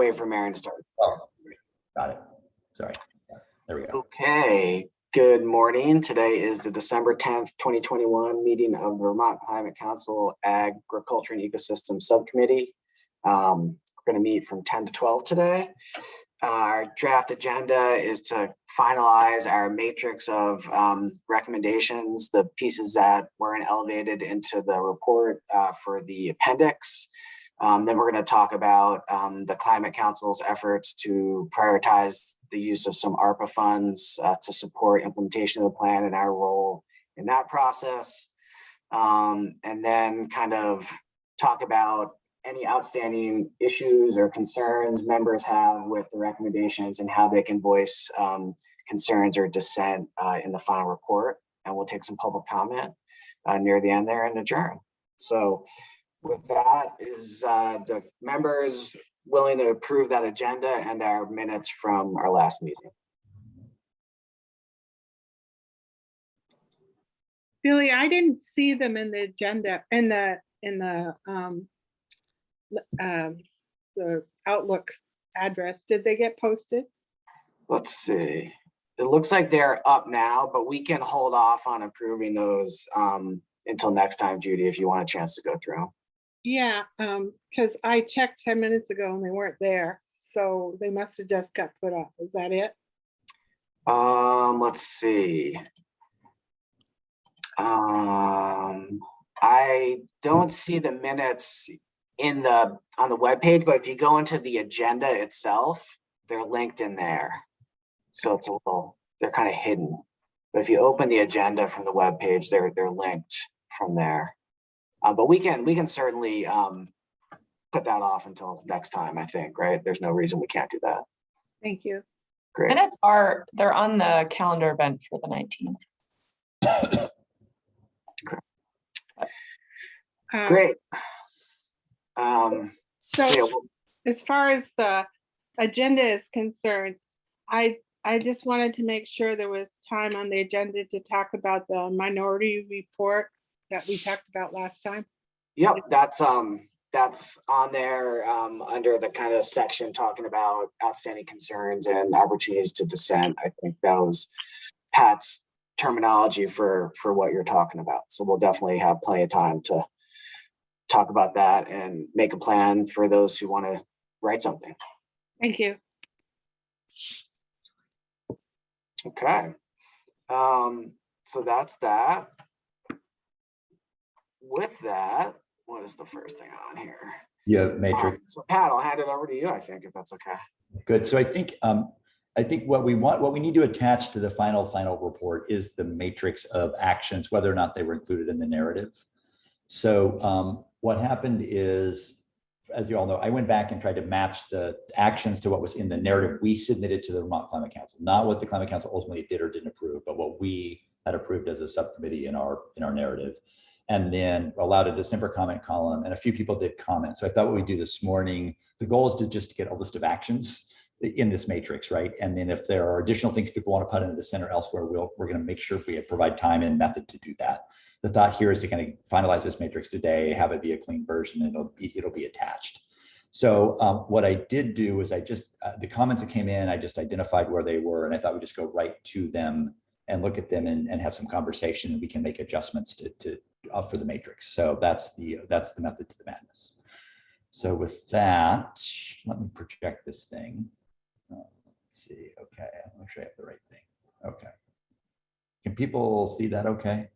Wait for Marion to start. Oh, got it. Sorry. Yeah, there we go. Okay. Good morning. Today is the December 10th, 2021 meeting of the Vermont Climate Council Agriculture and Ecosystem Subcommittee. We're going to meet from 10 to 12 today. Our draft agenda is to finalize our matrix of recommendations, the pieces that weren't elevated into the report for the appendix. Then we're going to talk about the Climate Council's efforts to prioritize the use of some ARPA funds to support implementation of the plan and our role in that process. And then kind of talk about any outstanding issues or concerns members have with the recommendations and how they can voice concerns or dissent in the final report. And we'll take some public comment near the end there and adjourn. So with that, is the members willing to approve that agenda and our minutes from our last meeting? Billy, I didn't see them in the agenda in the Outlook address. Did they get posted? Let's see. It looks like they're up now, but we can hold off on approving those until next time, Judy, if you want a chance to go through them. Yeah, because I checked 10 minutes ago and they weren't there. So they must have just got put up. Is that it? Let's see. I don't see the minutes on the webpage, but if you go into the agenda itself, they're linked in there. So it's they're kind of hidden. But if you open the agenda from the webpage, they're linked from there. But we can certainly put that off until next time, I think, right? There's no reason we can't do that. Thank you. Great. Minutes they're on the calendar event for the 19th. Okay. Great. So yeah, as far as the agenda is concerned, I just wanted to make sure there was time on the agenda to talk about the minority report that we talked about last time. Yep, that's on there under the kind of section talking about outstanding concerns and opportunities to dissent. I think that was Pat's terminology for what you're talking about. So we'll definitely have plenty of time to talk about that and make a plan for those who want to write something. Thank you. Okay. So that's that. With that, what is the first thing on here? Yeah, matrix. So Pat, I'll hand it over to you, I think, if that's okay. Good. So I think what we need to attach to the final report is the matrix of actions, whether or not they were included in the narrative. So what happened is, as you all know, I went back and tried to match the actions to what was in the narrative we submitted to the Vermont Climate Council, not what the Climate Council ultimately did or didn't approve, but what we had approved as a subcommittee in our narrative. And then allowed a December comment column, and a few people did comment. So I thought what we do this morning, the goal is to just get a list of actions in this matrix, right? And then if there are additional things people want to put into the center elsewhere, we're going to make sure we provide time and method to do that. The thought here is to kind of finalize this matrix today, have it be a clean version, and it'll be attached. So what I did do is the comments that came in, I just identified where they were, and I thought we'd just go right to them and look at them and have some conversation, and we can make adjustments for the matrix. So that's the method to the madness. So with that, let me project this thing. Let's see. Okay, I'm make sure I have the right thing. Okay. Can people see that okay?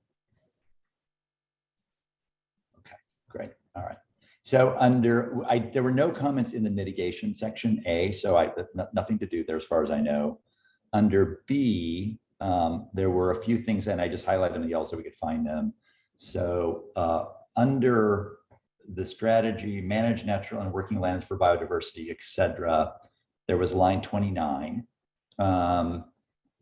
Okay, great. All right. So there were no comments in the mitigation section A, so nothing to do there as far as I know. Under B, there were a few things, and I just highlighted them in yellow so we could find them. So under the strategy, manage natural and working lands for biodiversity, et cetera, there was line 29. And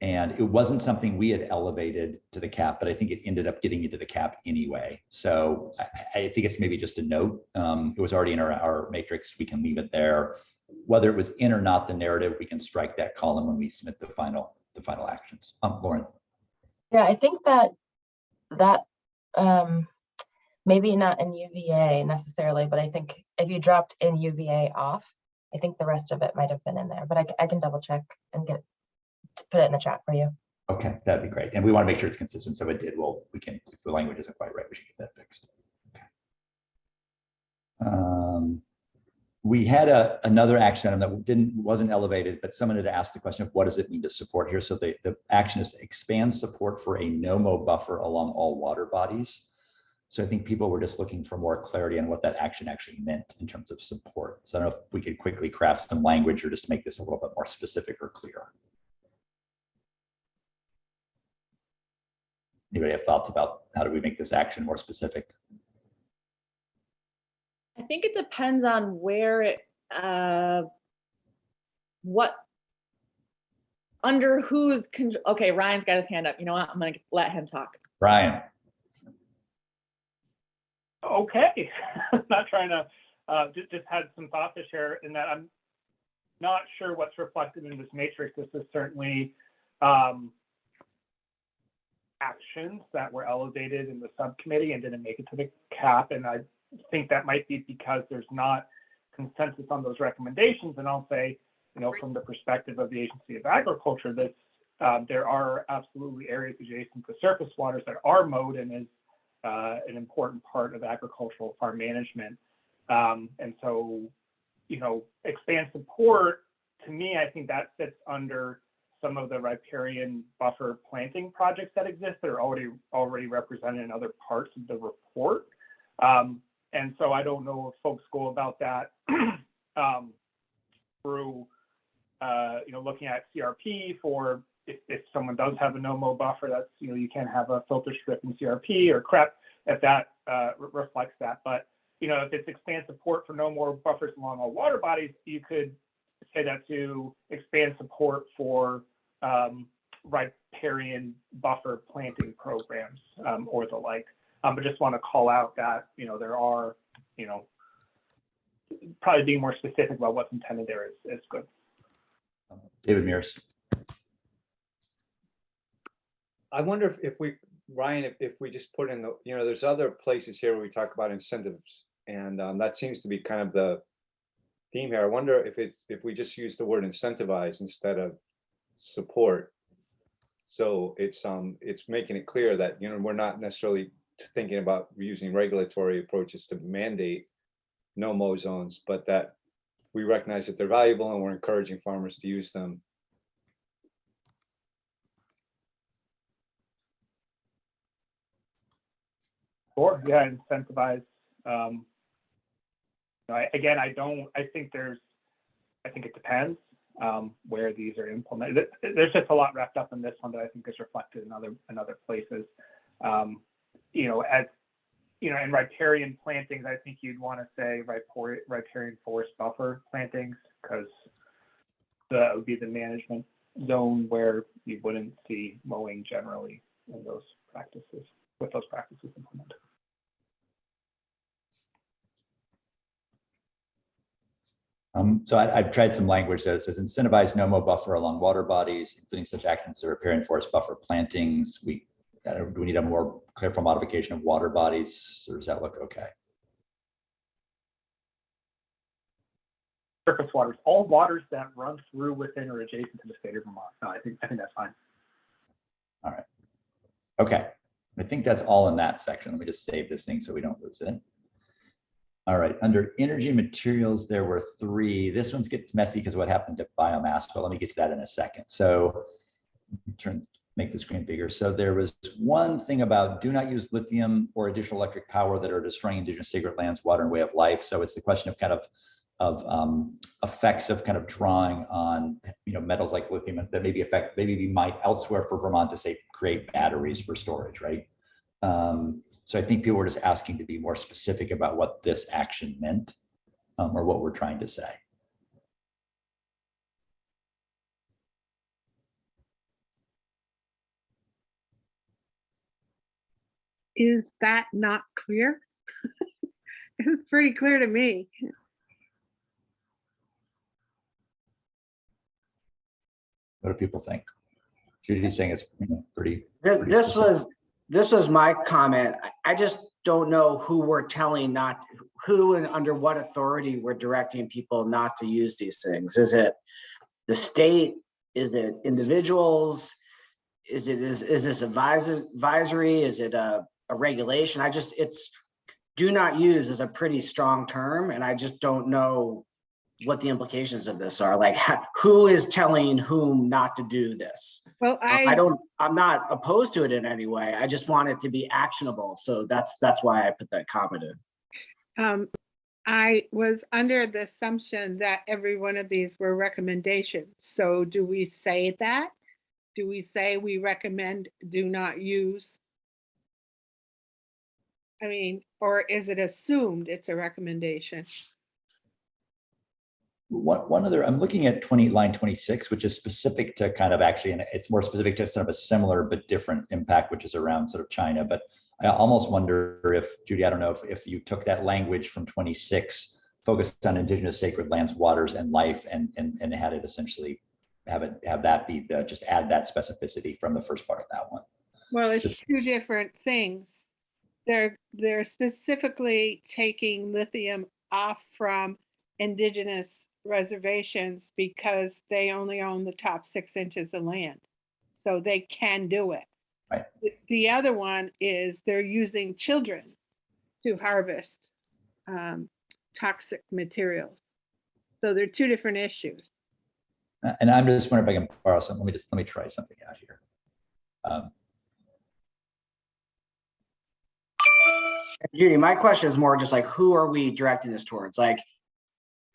it wasn't something we had elevated to the cap, but I think it ended up getting into the cap anyway. So I think it's maybe just a note. It was already in our matrix. We can leave it there. Whether it was in or not the narrative, we can strike that column when we submit the final actions. Lauren. Yeah, I think that maybe not in UVA necessarily, but I think if you dropped in UVA off, I think the rest of it might have been in there, but I can double check and put it in the chat for you. Okay, that'd be great. And we want to make sure it's consistent. So it did. Well, we can, if the language isn't quite right, we should get that fixed. Okay. We had another action item that wasn't elevated, but someone had asked the question of what does it mean to support here? So the action is to expand support for a no-mow buffer along all water bodies. So I think people were just looking for more clarity on what that action actually meant in terms of support. So I don't know if we could quickly craft some language or just make this a little bit more specific or clear. Anybody have thoughts about how do we make this action more specific? I think it depends on where it, under whose, okay, Ryan's got his hand up. You know what? I'm going to let him talk. Ryan. Okay, I'm not trying to, just had some thoughts to share in that I'm not sure what's reflected in this matrix. This is certainly actions that were elevated in the subcommittee and didn't make it to the cap. And I think that might be because there's not consensus on those recommendations. And I'll say, you know, from the perspective of the Agency of Agriculture, that there are absolutely areas adjacent to surface waters that are mowed and is an important part of agricultural farm management. And so, you know, expand support, to me, I think that fits under some of the riparian buffer planting projects that exist that are already represented in other parts of the report. And so I don't know if folks go about that through, you know, looking at CRP for if someone does have a no-mow buffer, that's, you know, you can have a filter strip in CRP or CREP if that reflects that. But, you know, if it's expand support for no more buffers along all water bodies, you could say that to expand support for riparian buffer planting programs or the like. But just want to call out that, you know, there are, you know, probably being more specific about what's intended there is good. David Mears. I wonder if we, Ryan, if we just put in the, you know, there's other places here where we talk about incentives, and that seems to be kind of the theme here. I wonder if we just use the word incentivize instead of support. So it's making it clear that, you know, we're not necessarily thinking about using regulatory approaches to mandate no-mow zones, but that we recognize that they're valuable and we're encouraging farmers to use them. Or yeah, incentivize. Again, I think it depends where these are implemented. There's just a lot wrapped up in this one that I think is reflected in other places. You know, as you know, in riparian plantings, I think you'd want to say riparian forest buffer plantings, because that would be the management zone where you wouldn't see mowing generally in those practices, with those practices implemented. So I've tried some language that says incentivize no-mow buffer along water bodies, including such actions as riparian forest buffer plantings. Do we need a more careful modification of water bodies, or does that look okay? Surface waters, all waters that run through, within, or adjacent to the state of Vermont. No, I think that's fine. All right. Okay. I think that's all in that section. Let me just save this thing so we don't lose it. All right, under energy materials, there were 3. This one gets messy because of what happened to biomass, but let me get to that in a second. So make the screen bigger. So there was one thing about do not use lithium or additional electric power that are destroying indigenous sacred lands, water, and way of life. So it's the question of kind of effects of kind of drawing on, you know, metals like lithium that maybe we might elsewhere for Vermont to say create batteries for storage, right? So I think people were just asking to be more specific about what this action meant or what we're trying to say. Is that not clear? It's pretty clear to me. What do people think? Judy's saying it's, you know, pretty This was my comment. I just don't know who we're telling not, who and under what authority we're directing people not to use these things. Is it the state? Is it individuals? Is this advisory? Is it a regulation? It's do not use is a pretty strong term, and I just don't know what the implications of this are. Like, who is telling whom not to do this? Well, I'm not opposed to it in any way. I just want it to be actionable. So that's why I put that comment in. I was under the assumption that every one of these were recommendations. So do we say that? Do we say we recommend do not use? I mean, or is it assumed it's a recommendation? One other, I'm looking at line 26, which is specific to kind of actually, and it's more specific to sort of a similar but different impact, which is around sort of China. But I almost wonder if, Judy, I don't know if you took that language from 26, focused on indigenous sacred lands, waters, and life, and had it essentially have that be just add that specificity from the first part of that one. Well, it's two different things. They're specifically taking lithium off from indigenous reservations because they only own the top 6 inches of land. So they can do it. Right. The other one is they're using children to harvest toxic materials. So they're two different issues. And I'm just wondering if I can borrow something. Let me try something out here. Judy, my question is more just like, who are we directing this towards? Like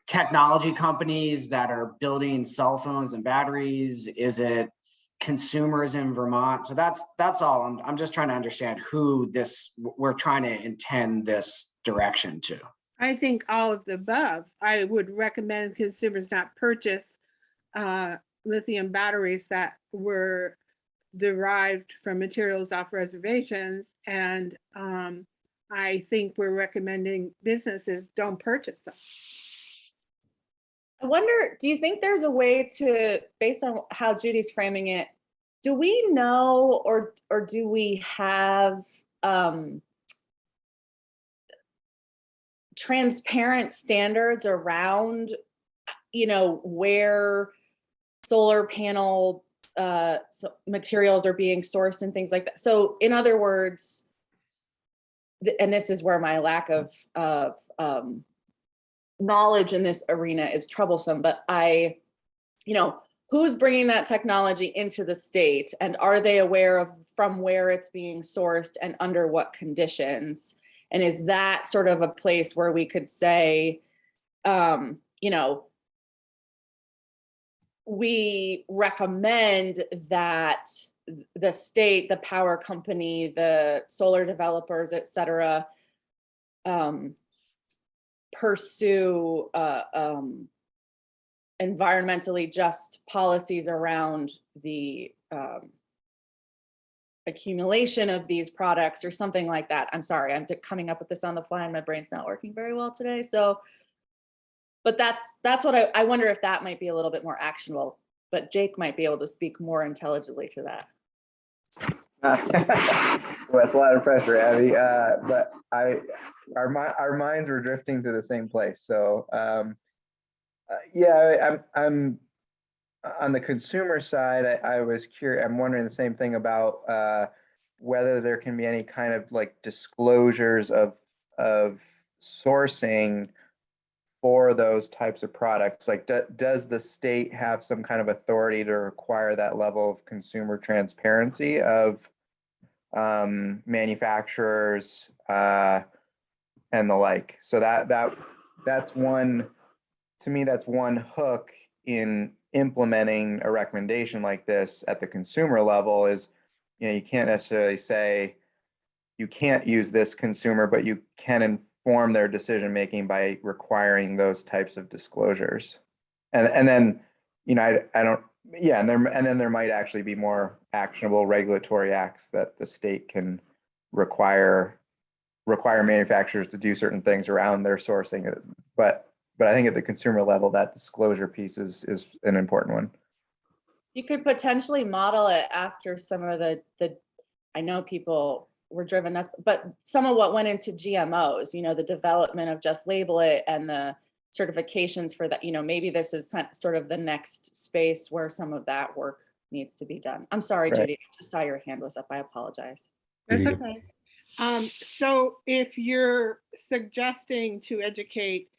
technology companies that are building cell phones and batteries? Is it consumers in Vermont? So that's all. I'm just trying to understand who we're trying to intend this direction to. I think all of the above. I would recommend consumers not purchase lithium batteries that were derived from materials off reservations. And I think we're recommending businesses don't purchase them. I wonder, do you think there's a way to, based on how Judy's framing it, do we know or do we have transparent standards around, where solar panel materials are being sourced and things like that? So in other words, and this is where my lack of knowledge in this arena is troublesome, but who's bringing that technology into the state, and are they aware of from where it's being sourced and under what conditions? And is that sort of a place where we could say, we recommend that the state, the power company, the solar developers, et cetera, pursue environmentally just policies around the accumulation of these products or something like that. I'm sorry, I'm coming up with this on the fly and my brain's not working very well today. So, but that's what I wonder if that might be a little bit more actionable, but Jake might be able to speak more intelligently to that. Well, that's a lot of pressure, Abby. But our minds were drifting to the same place. So yeah, I'm on the consumer side. I was curious. I'm wondering the same thing about whether there can be any kind of like disclosures of sourcing for those types of products. Like, does the state have some kind of authority to require that level of consumer transparency of manufacturers and the like? So that's one, to me, that's one hook in implementing a recommendation like this at the consumer level is, you can't necessarily say you can't use this consumer, but you can inform their decision making by requiring those types of disclosures. And then, I don't, yeah, and then there might actually be more actionable regulatory acts that the state can require manufacturers to do certain things around their sourcing. But I think at the consumer level, that disclosure piece is an important one. You could potentially model it after some of the I know people were driven nuts, but some of what went into GMOs, you know, the development of Just Label It and the certifications for that, you know, maybe this is sort of the next space where some of that work needs to be done. I'm sorry, Right. Judy, I just saw your hand was up. I apologize. That's Judy. okay. So if you're suggesting to educate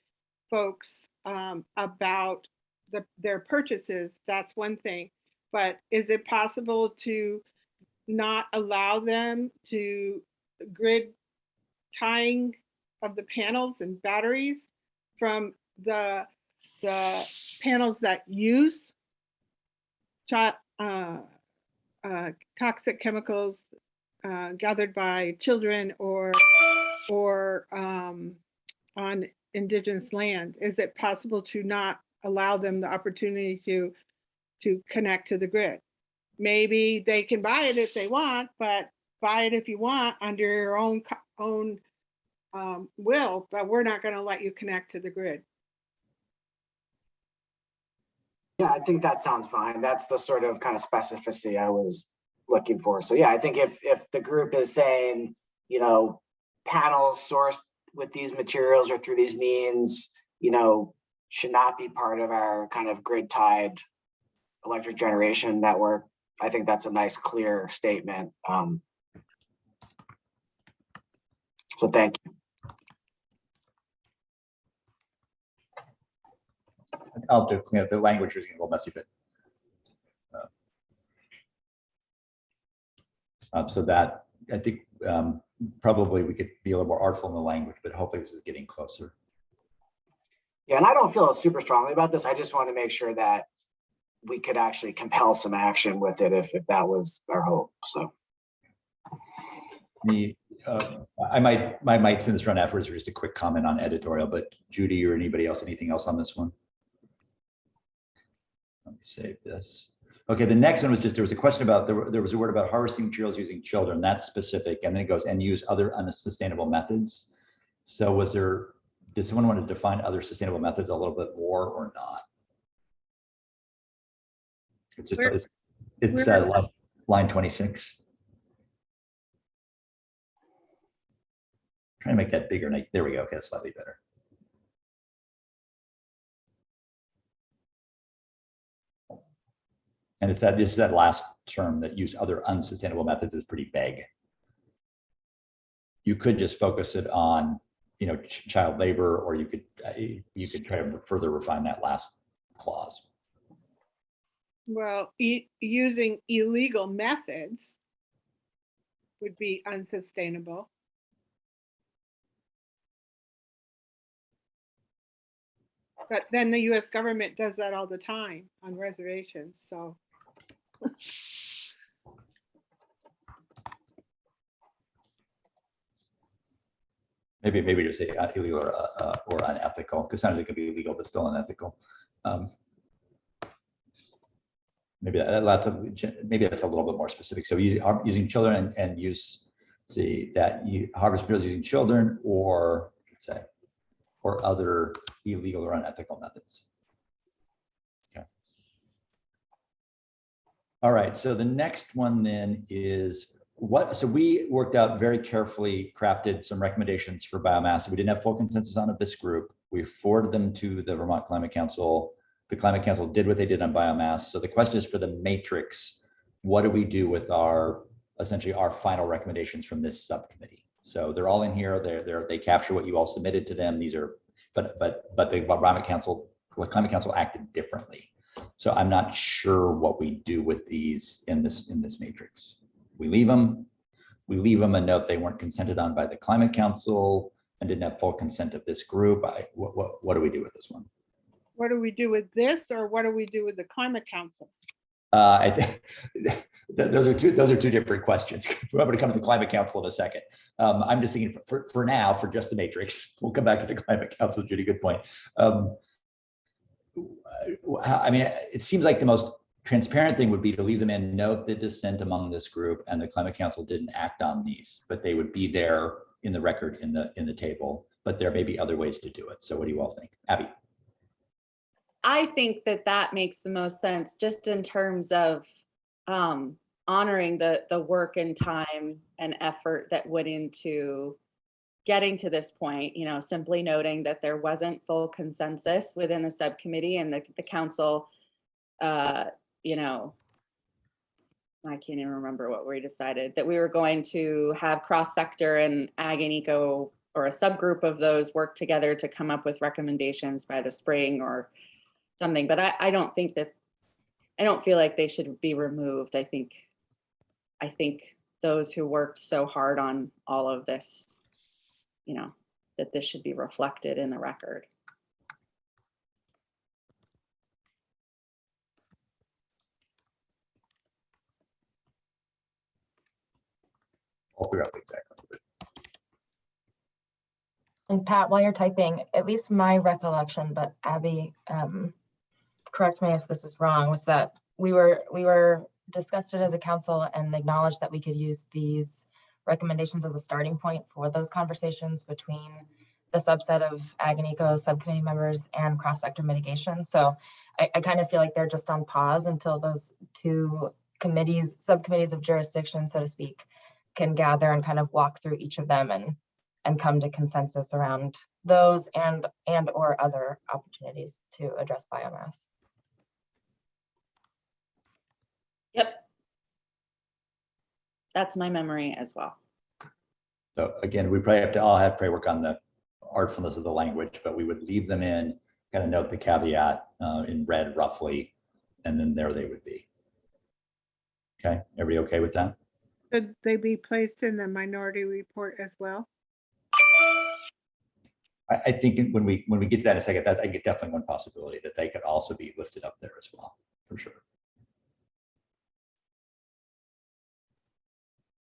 folks about their purchases, that's one thing. But is it possible to not allow them to grid tying of the panels and batteries from the panels that use toxic chemicals gathered by children or on indigenous land? Is it possible to not allow them the opportunity to connect to the grid? Maybe they can buy it if they want, but buy it if you want under your own will, but we're not going to let you connect to the grid. Yeah, I think that sounds fine. That's the sort of kind of specificity I was looking for. So yeah, I think if the group is saying, you know, panels sourced with these materials or through these means, you know, should not be part of our kind of grid tied electric generation network, I think that's a nice, clear statement. So thank you. I'll do clean up the language is getting a little messy, but so that I think probably we could be a little more artful in the language, but hopefully this is getting closer. Yeah, and I don't feel super strongly about this. I just want to make sure that we could actually compel some action with it if that was our hope. So I might send this around afterwards for just a quick comment on editorial, but Judy or anybody else, anything else on this one? Let me save this. Okay, the next one was just, there was a question about, there was a word about harvesting materials using children, that's specific, and then it goes, and use other unsustainable methods. So did someone want to define other sustainable methods a little bit more or not? It's just, it's line 26. Trying to make that bigger, and there we go, okay, that's slightly better. And it's that last term that use other unsustainable methods is pretty vague. You could just focus it on, you know, child labor, or you could try to further refine that last clause. Well, using illegal methods would be unsustainable. But then the US government does that all the time on reservations, so. Maybe to say illegal or unethical, because sometimes it could be illegal but still unethical. Maybe that's a little bit more specific. So using children and use, that you harvest materials using children, or let's say, or other illegal or unethical methods. Okay. All right, so the next one then is so we worked out very carefully crafted some recommendations for biomass. We didn't have full consensus on of this group. We forwarded them to the Vermont Climate Council. The Climate Council did what they did on biomass. So the question is for the matrix, what do we do with essentially our final recommendations from this subcommittee? So they're all in here. They capture what you all submitted to them. These are, but the Climate Council acted differently. So I'm not sure what we do with these in this matrix. We leave them a note they weren't consented on by the Climate Council and didn't have full consent of this group. What do we do with this one? What do we do with this, or what do we do with the Climate Council? Those are two different questions. We're going to come to the Climate Council in a second. I'm just thinking for now, for just the matrix. We'll come back to the Climate Council. Judy, good point. I mean, it seems like the most transparent thing would be to leave them in, note the dissent among this group, and the Climate Council didn't act on these, but they would be there in the record in the table. But there may be other ways to do it. So what do you all think? Abby? I think that makes the most sense just in terms of on honoring the work and time and effort that went into getting to this point, you know, simply noting that there wasn't full consensus within the subcommittee and the council, you know, I can't even remember what we decided, that we were going to have cross-sector and ag and eco, or a subgroup of those, work together to come up with recommendations by the spring or something. But I don't think that, I don't feel like they should be removed. I think those who worked so hard on all of this, you know, that this should be reflected in the record. I'll figure out exactly. And Pat, while you're typing, at least my recollection, but Abby, correct me if this is wrong, was that we were discussed it as a council and acknowledged that we could use these recommendations as a starting point for those conversations between the subset of Ag and Eco subcommittee members and cross-sector mitigation. So I kind of feel like they're just on pause until those two committees, subcommittees of jurisdiction, so to speak, can gather and kind of walk through each of them and come to consensus around those and or other opportunities to address biomass. Yep. That's my memory as well. So again, we probably have to all have to work on the artfulness of the language, but we would leave them in, kind of note the caveat in red roughly, and then there they would be. Okay, everybody okay with that? Should they be placed in the minority report as well? I think when we get to that in a second, I get definitely one possibility that they could also be lifted up there as well, for sure.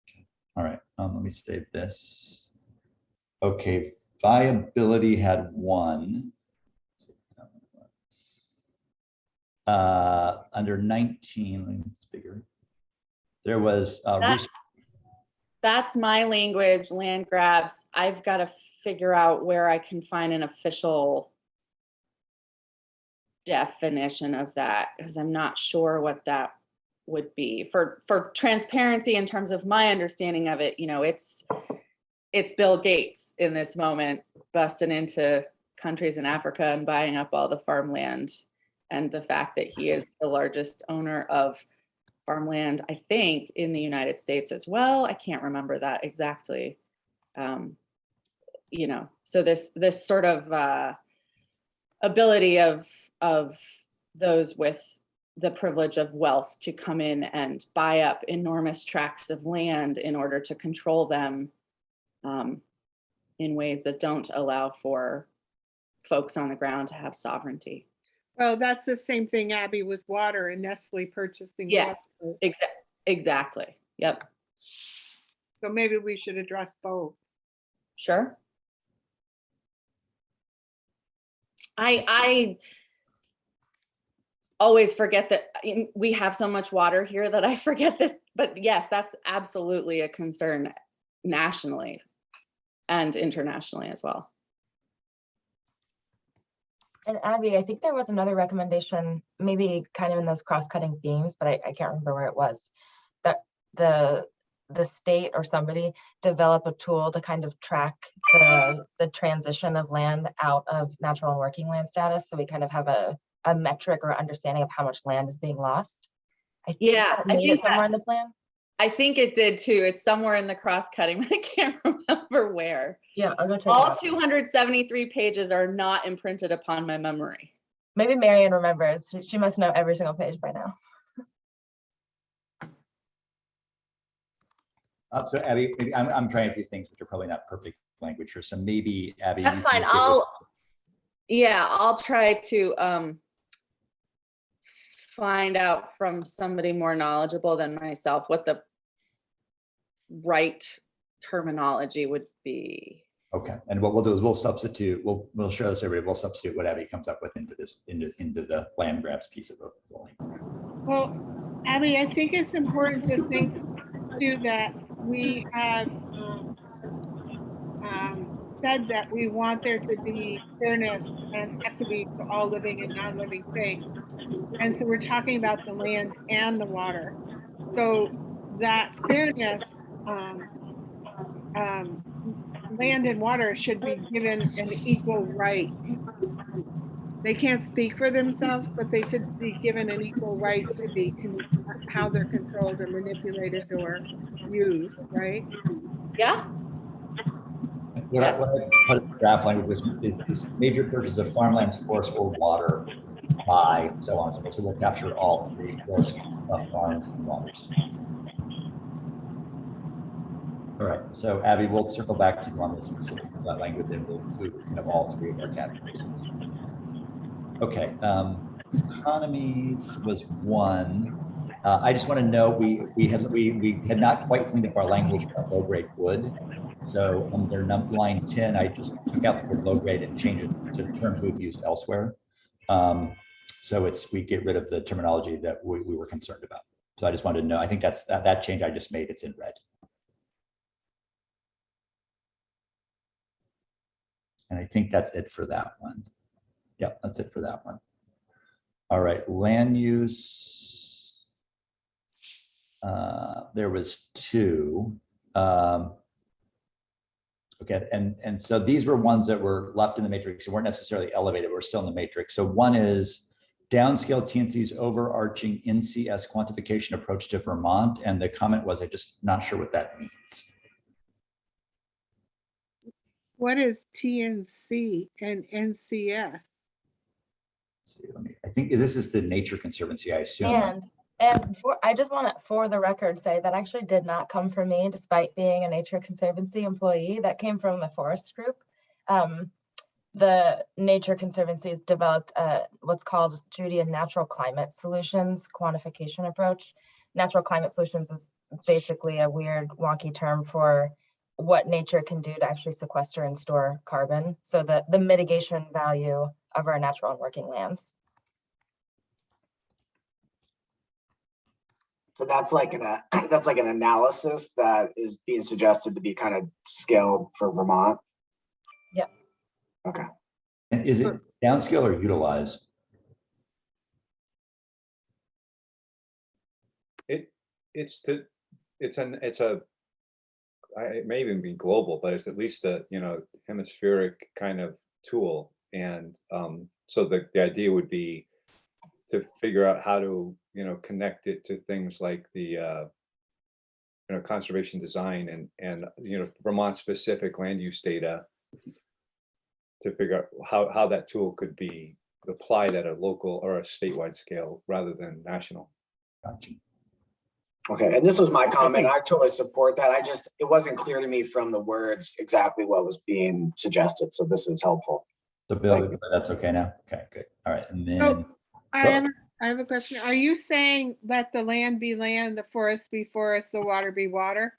Okay. All right, let me save this. Okay, viability had one. Under 19, it's bigger. There was That's my language, land grabs. I've got to figure out where I can find an official definition of that, because I'm not sure what that would be. For transparency in terms of my understanding of it, you know, it's Bill Gates in this moment busting into countries in Africa and buying up all the farmland, and the fact that he is the largest owner of farmland, I think, in the United States as well. I can't remember that exactly. You know, so this sort of ability of those with the privilege of wealth to come in and buy up enormous tracts of land in order to control them in ways that don't allow for folks on the ground to have sovereignty. Well, that's the same thing, Abby, with water and Nestle purchasing. Yeah, water. exactly. Yep. So maybe we should address both. Sure. I always forget that we have so much water here that I forget that, but yes, that's absolutely a concern nationally and internationally as well. And Abby, I think there was another recommendation, maybe kind of in those cross-cutting themes, but I can't remember where it was, that the state or somebody develop a tool to kind of track the transition of land out of natural and working land status. So we kind of have a metric or understanding of how much land is being lost. I think that made it somewhere in the plan. I think it did too. It's somewhere in the cross-cutting, but I can't remember where. Yeah, I'll go check All it out. 273 pages are not imprinted upon my memory. Maybe Marianne remembers. She must know every single page by now. So Abby, maybe I'm trying a few things which are probably not perfect language here. So maybe Abby. That's fine. I'll try to find out from somebody more knowledgeable than myself what the right terminology would be. Okay, and what we'll do is we'll substitute. We'll show this everybody. We'll substitute what Abby comes up with into this into the land grabs piece of the language. Well, Abby, I think it's important to think too that we have said that we want there to be fairness and equity to all living and non-living things. And so we're talking about the land and the water. So that fairness, land and water should be given an equal right. They can't speak for themselves, but they should be given an equal right to be how they're controlled or manipulated or used, right? Yeah, What I put in draft language is major purchase of farmlands, forest, or water by so on and so forth. So we'll capture all three: forest, farms, and waters. All right. So Abby, we'll circle back to you on the specifics of that language, and we'll include kind of all three of our categories. Okay. Economies was one. I just want to note we had not quite cleaned up our language about low grade wood. So under line 10, I just took out the word low grade and changed it to terms we've used elsewhere. So we get rid of the terminology that we were concerned about. So I just wanted to know, I think that's that change I just made, it's in red. And I think that's it for that one. Yeah, that's it for that one. All right, land use. There was two. Okay, and so these were ones that were left in the matrix and weren't necessarily elevated, we're still in the matrix. So one is downscale TNC's overarching NCS quantification approach to Vermont. And the comment was, I'm just not sure what that means. What is TNC and NCS? See, I think this is the Nature Conservancy, I assume. And I just want to, for the record, say that actually did not come from me, despite being a Nature Conservancy employee. That came from the forest group. The Nature Conservancy has developed what's called Judy, a natural climate solutions quantification approach. Natural climate solutions is basically a weird, wonky term for what nature can do to actually sequester and store carbon. So the mitigation value of our natural and working lands. So that's like an analysis that is being suggested to be kind of scaled for Vermont. Yeah. Okay. And is it downscale or utilize? It may even be global, but it's at least a hemispheric kind of tool. And so the idea would be to figure out how to connect it to things like the conservation design and Vermont specific land use data, to figure out how that tool could be applied at a local or a statewide scale rather than national. Gotcha. Okay, and this was my comment. I totally support that. It wasn't clear to me from the words exactly what was being suggested. So this is helpful. So Bill, that's okay now? Okay, good. All right, and then. Oh, I have a question. Are you saying let the land be land, the forest be forest, the water be water?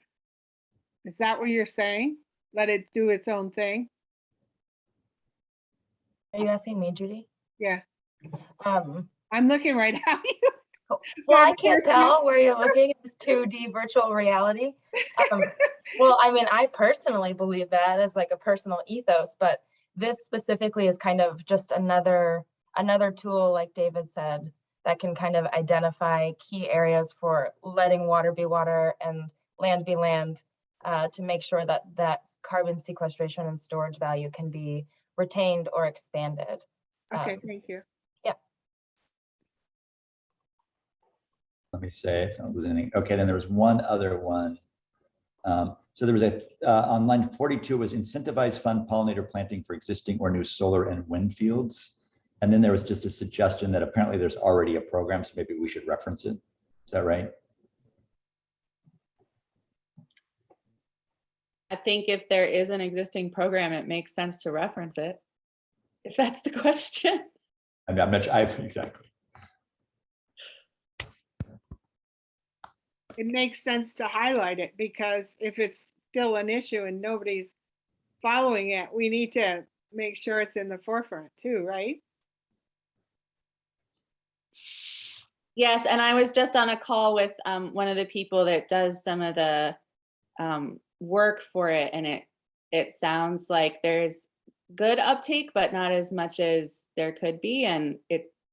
Is that what you're saying? Let it do its own thing? Are you asking me, Judy? Yeah. Um, I'm looking right at you. Well, I can't tell where you're looking. It's 2D virtual reality. Well, I mean, I personally believe that as like a personal ethos, but this specifically is kind of just another tool, like David said, that can kind of identify key areas for letting water be water and land be land, to make sure that that carbon sequestration and storage value can be retained or expanded. Okay, thank you. Let me say if I don't lose anything. Okay, then there was one other one. So there was on line 42 was incentivize fund pollinator planting for existing or new solar and wind fields. And then there was just a suggestion that apparently there's already a program, so maybe we should reference it. Is that right? I think if there is an existing program, it makes sense to reference it, if that's the question. I'm not sure. Exactly. It makes sense to highlight it, because if it's still an issue and nobody's following it, we need to make sure it's in the forefront too, right? Yes, and I was just on a call with one of the people that does some of the work for it, and it sounds like there's good uptake, but not as much as there could be. And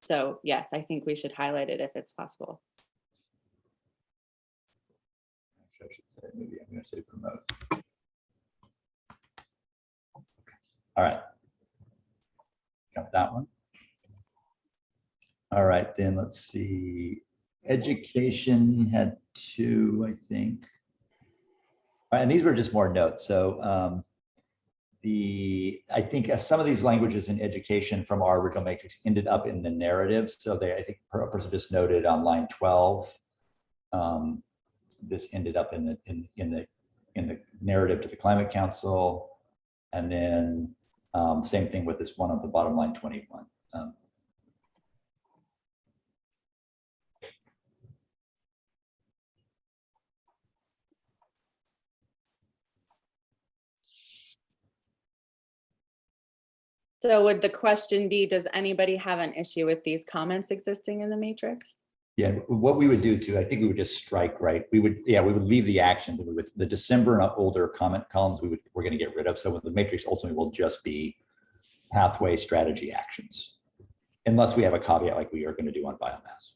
so yes, I think we should highlight it if it's possible. I should say. Maybe I'm going to say Vermont. All right. Got that one. All right, then let's see. Education had 2, I think. All right, and these were just more notes. So I think some of these languages in education from our original matrix ended up in the narrative. So I think a person just noted on line 12, this ended up in the narrative to the Climate Council, and then same thing with this one on the bottom line 21. So would the question be, does anybody have an issue with these comments existing in the matrix? Yeah, what we would do too, I think we would just strike, right? We would leave the actions. The December and older comment columns, we're going to get rid of. So the matrix ultimately will just be pathway strategy actions, unless we have a caveat like we are going to do on biomass.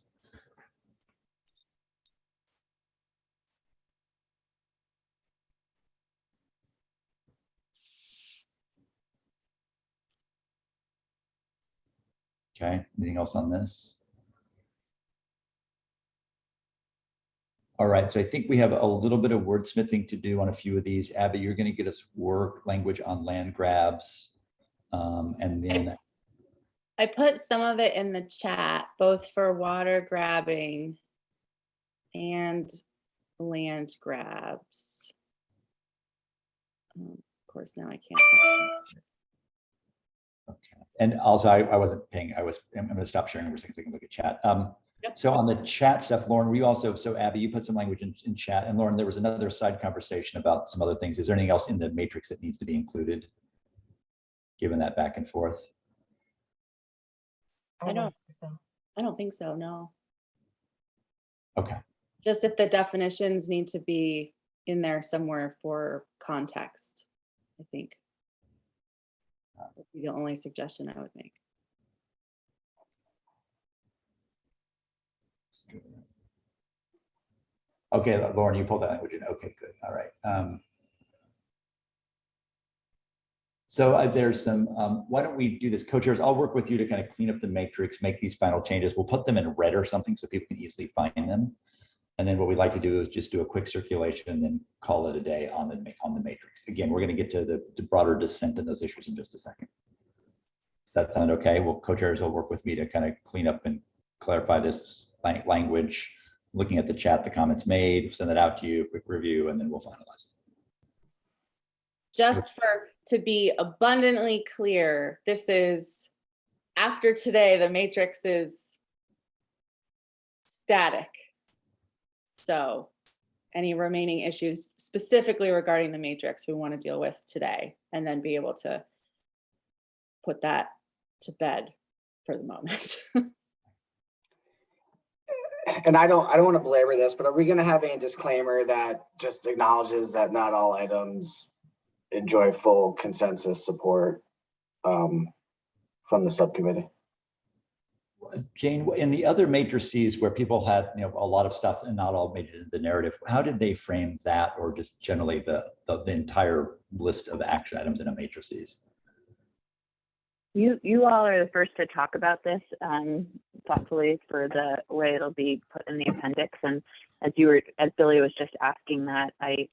Okay, anything else on this? All right, so I think we have a little bit of wordsmithing to do on a few of these. Abby, you're going to get us work language on land grabs. And then I put some of it in the chat, both for water grabbing and land grabs. Of course, now I can't. okay. And also, I wasn't paying. I'm going to stop sharing for a second so I can look at chat. Yep. So on the chat stuff, Lauren, we also, so Abby, you put some language in chat, and Lauren, there was another side conversation about some other things. Is there anything else in the matrix that needs to be included, given that back and forth? I don't think so. I don't think so, no. Okay. Just if the definitions need to be in there somewhere for context, I think. That'd be the only suggestion I would make. Okay, Lauren, you pulled that language in. Okay, good. All right. So there's some, why don't we do this? Co-chairs, I'll work with you to kind of clean up the matrix, make these final changes. We'll put them in red or something so people can easily find them. And then what we'd like to do is just do a quick circulation and then call it a day on the matrix. Again, we're going to get to the broader dissent in those issues in just a second. Does that sound okay? Well, co-chairs will work with me to kind of clean up and clarify this language, looking at the chat, the comments made, send that out to you, quick review, and then we'll finalize it. Just to be abundantly clear, this is after today, the matrix is static. So any remaining issues specifically regarding the matrix we want to deal with today, and then be able to put that to bed for the moment. And I don't want to belabor this, but are we going to have a disclaimer that just acknowledges that not all items enjoy full consensus support from the subcommittee? Jane, in the other matrices where people had a lot of stuff and not all made it into the narrative, how did they frame that, or just generally the entire list of action items in a matrices? You all are the first to talk about this thoughtfully for the way it'll be put in the appendix. And as Billy was just asking that, I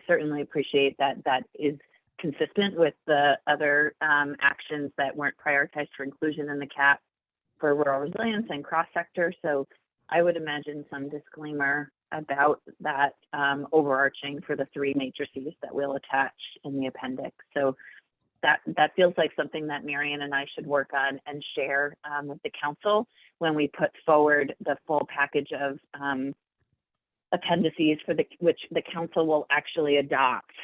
certainly appreciate that is consistent with the other actions that weren't prioritized for inclusion in the CAP for rural resilience and cross-sector. So I would imagine some disclaimer about that overarching for the 3 matrices that we'll attach in the appendix. So that feels like something that Marian and I should work on and share with the council when we put forward the full package of appendices for which the council will actually adopt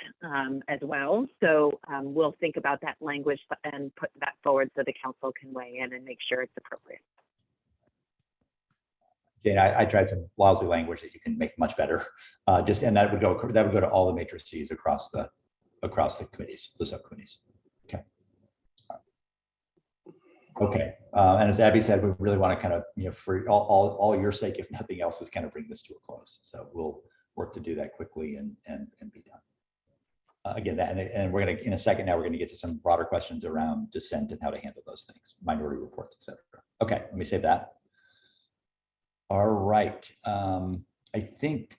as well. So we'll think about that language and put that forward so the council can weigh in and make sure it's appropriate. Jane, I tried some lousy language that you can make much better. And that would go to all the matrices across the committees, the subcommittees. Okay. Okay. And as Abby said, we really want to kind of, for all your sake, if nothing else, is kind of bring this to a close. So we'll work to do that quickly and be done. Again, and we're going to, in a second now, we're going to get to some broader questions around dissent and how to handle those things, minority reports, et cetera. Okay, let me save that. All right. I think,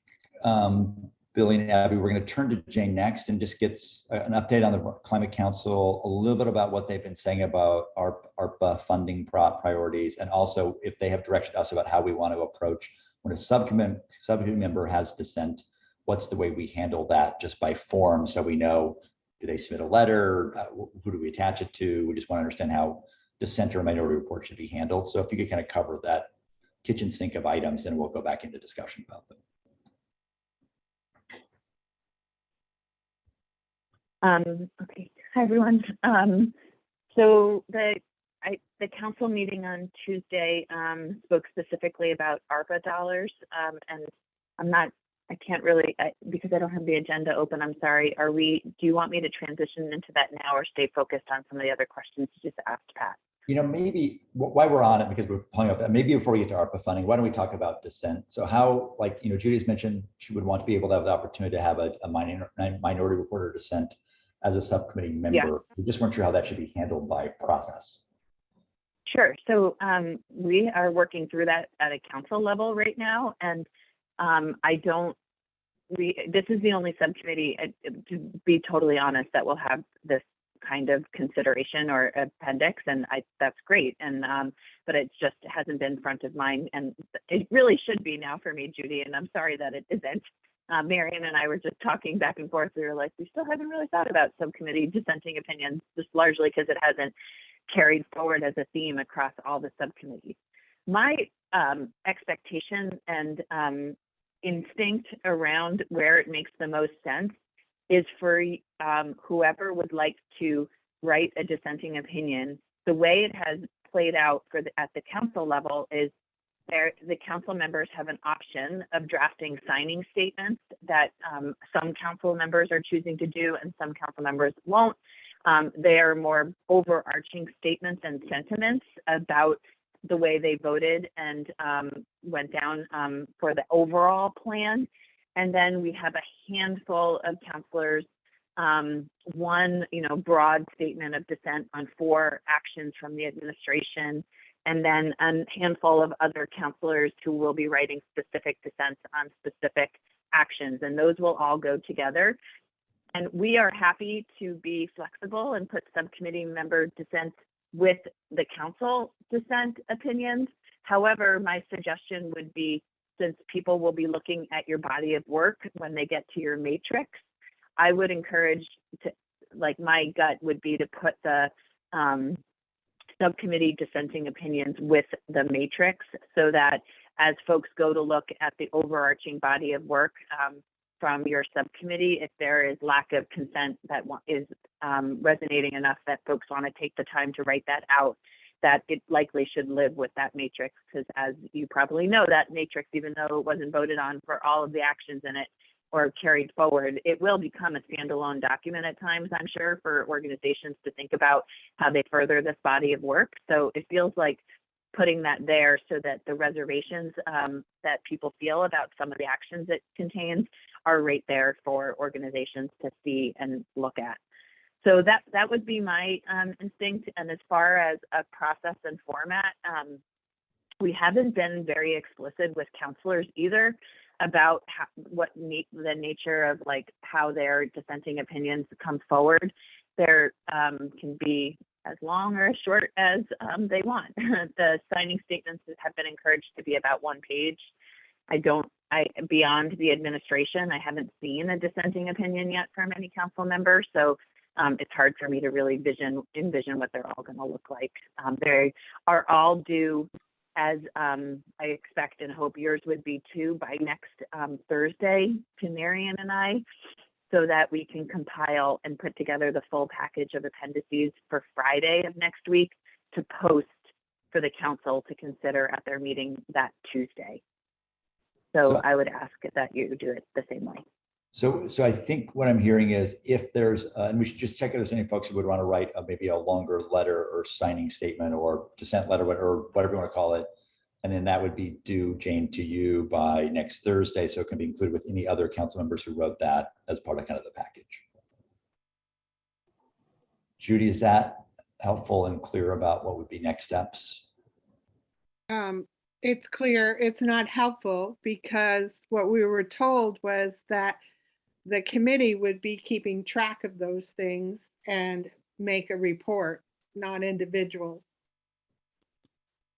Billy and Abby, we're going to turn to Jane next and just get an update on the Climate Council, a little bit about what they've been saying about our ARPA funding priorities, and also if they have directed us about how we want to approach when a subcommittee member has dissent, what's the way we handle that just by form, so we know, do they submit a letter? Who do we attach it to? We just want to understand how dissent or minority report should be handled. So if you could kind of cover that kitchen sink of items, then we'll go back into discussion about them. Okay, hi everyone. So the council meeting on Tuesday spoke specifically about ARPA dollars, and I can't really, because I don't have the agenda open, I'm sorry. Do you want me to transition into that now or stay focused on some of the other questions you just asked, Pat? You know, maybe while we're on it, because we're pulling off that, maybe before we get to ARPA funding, why don't we talk about dissent? So how, like, you know, Judy's mentioned she would want to be able to have the opportunity to have a minority reporter dissent as a subcommittee member. Yeah. We just weren't sure how that should be handled by process. Sure. So we are working through that at a council level right now, and this is the only subcommittee, to be totally honest, that will have this kind of consideration or appendix, and that's great. And but it just hasn't been front of mind, and it really should be now for me, Judy. And I'm sorry that it isn't. Marion and I were just talking back and forth. We were like, we still haven't really thought about subcommittee dissenting opinions, just largely because it hasn't carried forward as a theme across all the subcommittees. My expectation and instinct around where it makes the most sense is for whoever would like to write a dissenting opinion. The way it has played out at the council level is the council members have an option of drafting signing statements that some council members are choosing to do and some council members won't. They are more overarching statements and sentiments about the way they voted and went down for the overall plan. And then we have a handful of councilors, one, broad statement of dissent on 4 actions from the administration, and then a handful of other councilors who will be writing specific dissents on specific actions, and those will all go together. And we are happy to be flexible and put subcommittee member dissent with the council dissent opinions. However, my suggestion would be, since people will be looking at your body of work when they get to your matrix, I would encourage my gut would be to put the subcommittee dissenting opinions with the matrix, so that as folks go to look at the overarching body of work from your subcommittee, if there is lack of consent that is resonating enough that folks want to take the time to write that out, that it likely should live with that matrix, because as you probably know, that matrix, even though it wasn't voted on for all of the actions in it or carried forward, it will become a standalone document at times, I'm sure, for organizations to think about how they further this body of work. So it feels like putting that there so that the reservations that people feel about some of the actions it contains are right there for organizations to see and look at. So that would be my instinct. And as far as a process and format, we haven't been very explicit with counselors either about the nature of how their dissenting opinions come forward. There can be as long or as short as they want. The signing statements have been encouraged to be about 1 page. Beyond the administration, I haven't seen a dissenting opinion yet from any council member. So it's hard for me to really envision what they're all going to look like. They are all due, as I expect and hope yours would be too, by next Thursday to Marion and I, so that we can compile and put together the full package of appendices for Friday of next week to post for the council to consider at their meeting that Tuesday. So I would ask that you do it the same way. So I think what I'm hearing is, if there's, and we should just check if there's any folks who would want to write maybe a longer letter or signing statement or dissent letter or whatever you want to call it, And then that would be due, Jane, to you by next Thursday, so it can be included with any other council members who wrote that as part of kind of the package. Judy, is that helpful and clear about what would be next steps? It's clear it's not helpful because what we were told was that the committee would be keeping track of those things and make a report, not individuals.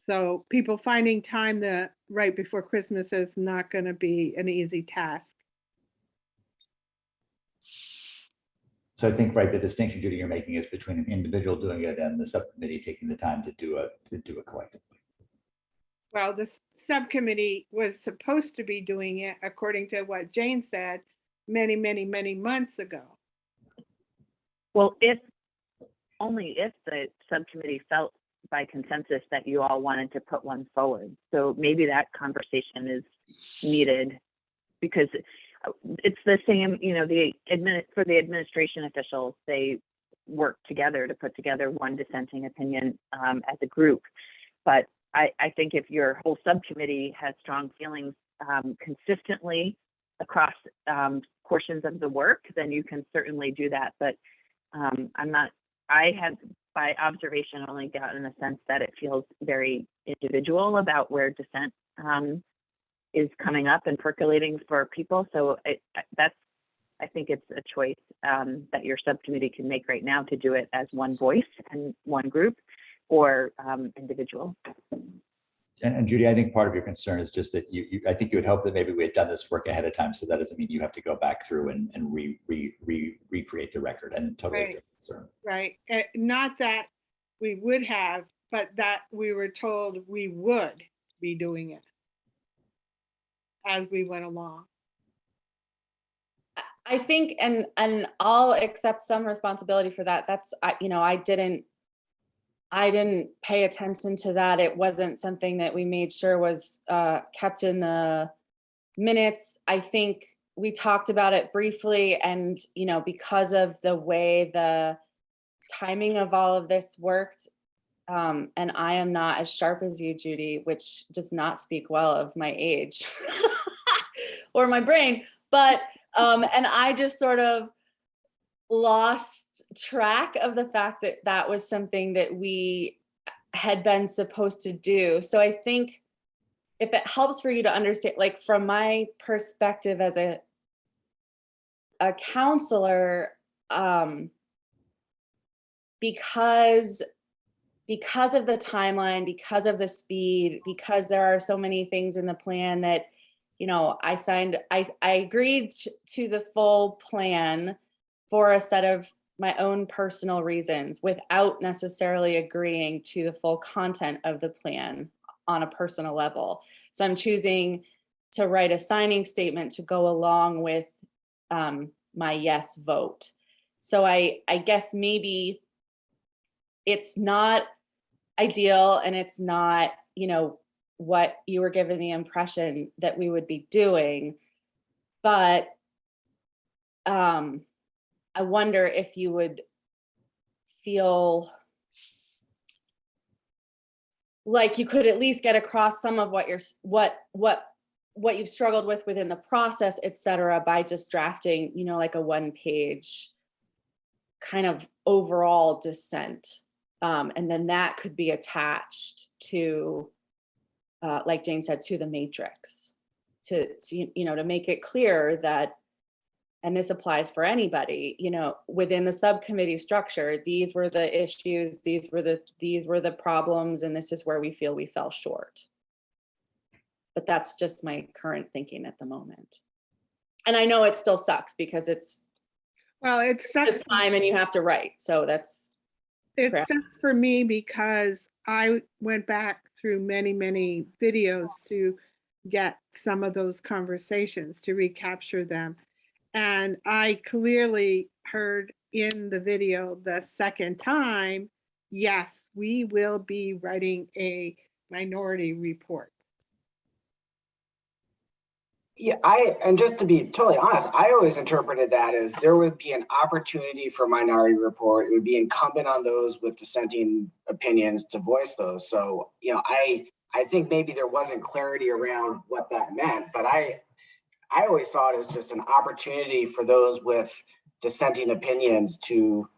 So people finding time right before Christmas is not going to be an easy task. So I think, right, the distinction, Judy, you're making is between an individual doing it and the subcommittee taking the time to do it collectively. Well, the subcommittee was supposed to be doing it, according to what Jane said, many, many, many months ago. Well, only if the subcommittee felt by consensus that you all wanted to put one forward. So maybe that conversation is needed, because it's the same, you know, for the administration officials, they work together to put together one dissenting opinion as a group. But I think if your whole subcommittee has strong feelings consistently across portions of the work, then you can certainly do that. But I have, by observation, only gotten a sense that it feels very individual about where dissent is coming up and percolating for people. So I think it's a choice that your subcommittee can make right now to do it as one voice and one group, or individual. And Judy, I think part of your concern is just that I think you would hope that maybe we had done this work ahead of time, so that doesn't mean you have to go back through and recreate the record, and totally Right. concern. Right. Not that we would have, but that we were told we would be doing it as we went along. I think, and I'll accept some responsibility for that. That's, you know, I didn't pay attention to that. It wasn't something that we made sure was kept in the minutes. I think we talked about it briefly, and, you know, because of the way the timing of all of this worked, and I am not as sharp as you, Judy, which does not speak well of my age or my brain, but, and I just sort of lost track of the fact that that was something that we had been supposed to do. So I think if it helps for you to understand, like from my perspective as a counselor, because of the timeline, because of the speed, because there are so many things in the plan that, you know, I agreed to the full plan for a set of my own personal reasons without necessarily agreeing to the full content of the plan on a personal level. So I'm choosing to write a signing statement to go along with my yes vote. So I guess maybe it's not ideal, and it's not, you know, what you were given the impression that we would be doing, but I wonder if you would feel like you could at least get across some of what you've struggled with within the process, et cetera, by just drafting, you know, like a 1-page kind of overall dissent. And then that could be attached to, like Jane said, to the matrix, to you know, to make it clear that, and this applies for anybody, you know, within the subcommittee structure, these were the issues, these were the problems, and this is where we feel we fell short. But that's just my current thinking at the moment. And I know it still sucks because it's time and you have to write. So it sucks for me because I went back through many, many videos to get some of those conversations, to recapture them. And I clearly heard in the video the second time, yes, we will be writing a minority report. Yeah, and just to be totally honest, I always interpreted that as there would be an opportunity for minority report. It would be incumbent on those with dissenting opinions to voice those. So, you know, I I think maybe there wasn't clarity around what that meant, but I always saw it as just an opportunity for those with dissenting opinions to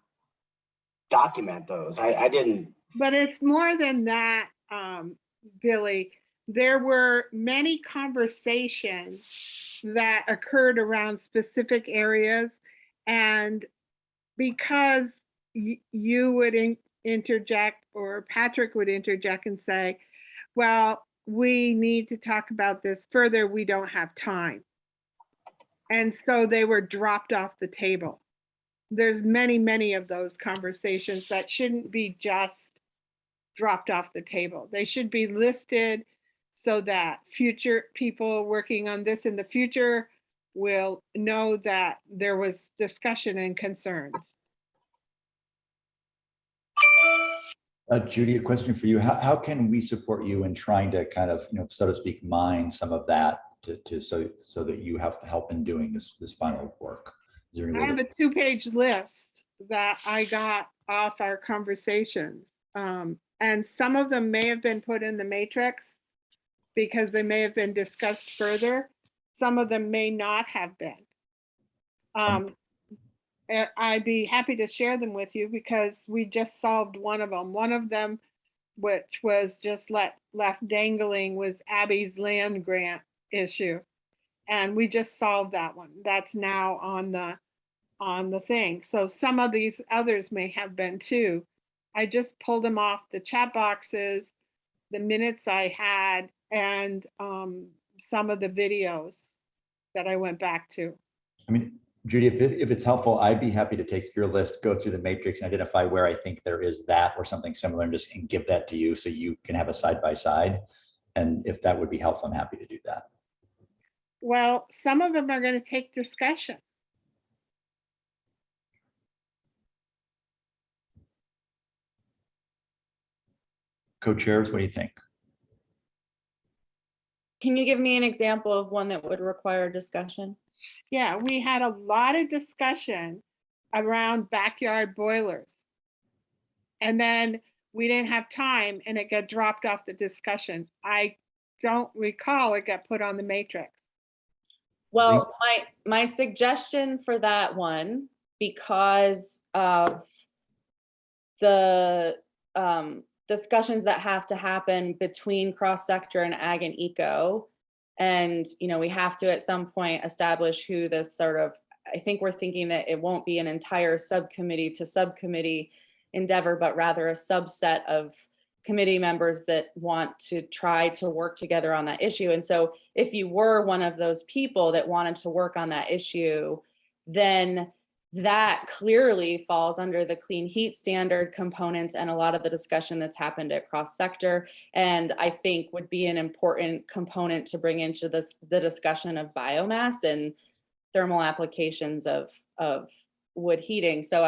document those. I didn't. But it's more than that, Billy. There were many conversations that occurred around specific areas, and because you would interject, or Patrick would interject and say, well, we need to talk about this further, we don't have time. And so they were dropped off the table. There's many, many of those conversations that shouldn't be just dropped off the table. They should be listed so that future people working on this in the future will know that there was discussion and concerns. Judy, a question for you. How can we support you in trying to kind of, so to speak, mine some of that so that you have help in doing this final work? Is there any way I have a 2-page list that I got off our conversations. And some of them may have been put in the matrix because they may have been discussed further. Some of them may not have been. I'd be happy to share them with you because we just solved one of them. One of them, which was just left dangling, was Abby's land grant issue. And we just solved that one. That's now on the thing. So some of these others may have been too. I just pulled them off the chat boxes, the minutes I had, and some of the videos that I went back to. I mean, Judy, if it's helpful, I'd be happy to take your list, go through the matrix and identify where I think there is that or something similar and just give that to you so you can have a side by side. And if that would be helpful, I'm happy to do that. Well, some of them are going to take discussion. Co-chairs, what do you think? Can you give me an example of one that would require discussion? Yeah, we had a lot of discussion around backyard boilers. And then we didn't have time and it got dropped off the discussion. I don't recall it got put on the matrix. Well, my suggestion for that one, because of the discussions that have to happen between cross-sector and ag and eco, and we have to at some point establish who this sort of, I think we're thinking that it won't be an entire subcommittee to subcommittee endeavor, but rather a subset of committee members that want to try to work together on that issue. And so if you were one of those people that wanted to work on that issue, then that clearly falls under the clean heat standard components and a lot of the discussion that's happened at cross sector. And I think would be an important component to bring into the discussion of biomass and thermal applications of wood heating. So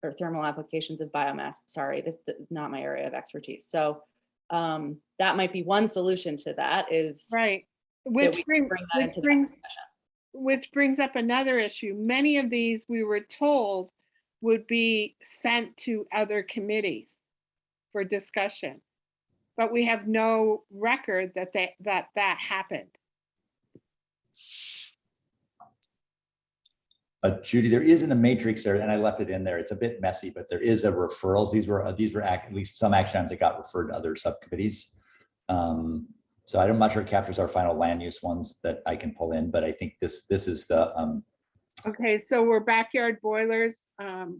or thermal applications of biomass. Sorry, this is not my area of expertise. So that might be one solution to that is right. Which brings up another issue. Many of these we were told would be sent to other committees for discussion, but we have no record that that happened. Judy, there is in the matrix there, and I left it in there. It's a bit messy, but there is a referrals. These were at least some action items that got referred to other subcommittees. So I'm not sure it captures our final land use ones that I can pull in, but I think this is the. Okay, so we're backyard boilers,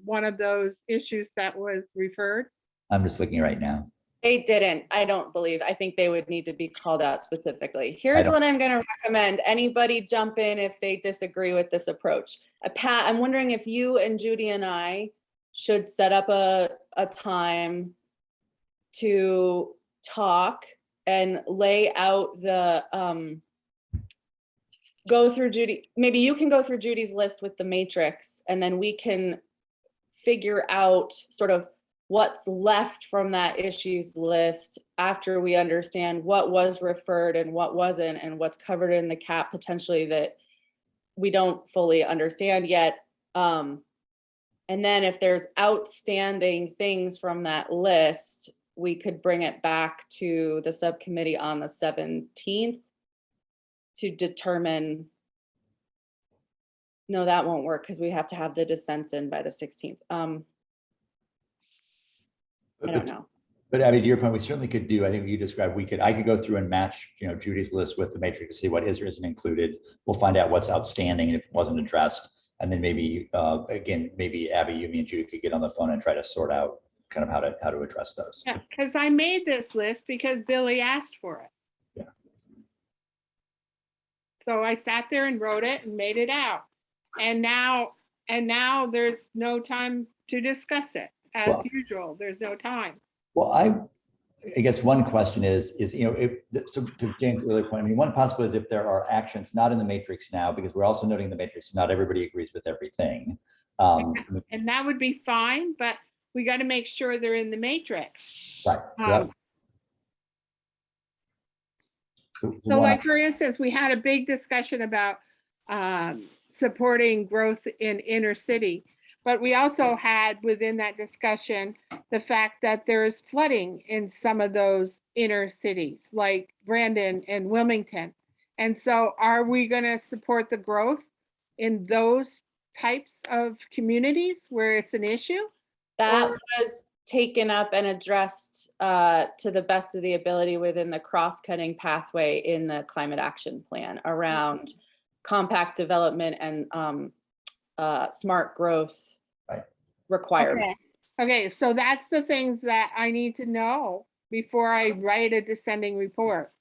one of those issues that was referred. I'm just looking right now. They didn't, I don't believe. I think they would need to be called out specifically. Here's what I'm going to recommend. Anybody jump in if they disagree with this approach. Pat, I'm wondering if you and Judy and I should set up a time to talk and lay out the, go through Judy, maybe you can go through Judy's list with the matrix, and then we can figure out sort of what's left from that issues list after we understand what was referred and what wasn't, and what's covered in the cap potentially that we don't fully understand yet. And then if there's outstanding things from that list, we could bring it back to the subcommittee on the 17th to determine. No, that won't work because we have to have the dissents in by the 16th. I don't know. But Abby, to your point, we certainly could do, I think you described, I could go through and match, Judy's list with the matrix to see what is or isn't included. We'll find out what's outstanding and if it wasn't addressed. And then maybe, again, maybe Abby, you, me and Judy could get on the phone and try to sort out kind of how to address those. Yeah, because I made this list because Billy asked for it. Yeah. So I sat there and wrote it and made it out. And now there's no time to discuss it. As usual, there's no time. Well, I guess one question is, so to James' earlier point, I mean, one possibility is if there are actions not in the matrix now, because we're also noting the matrix, not everybody agrees with everything. And that would be fine, but we got to make sure they're in the matrix. Right. Yep. So like, for instance, we had a big discussion about supporting growth in inner city. But we also had within that discussion the fact that there is flooding in some of those inner cities, like Brandon and Wilmington. And so are we going to support the growth in those types of communities where it's an issue? That was taken up and addressed to the best of the ability within the cross-cutting pathway in the climate action plan around compact development and smart growth requirements. Okay, so that's the things that I need to know before I write a descending report.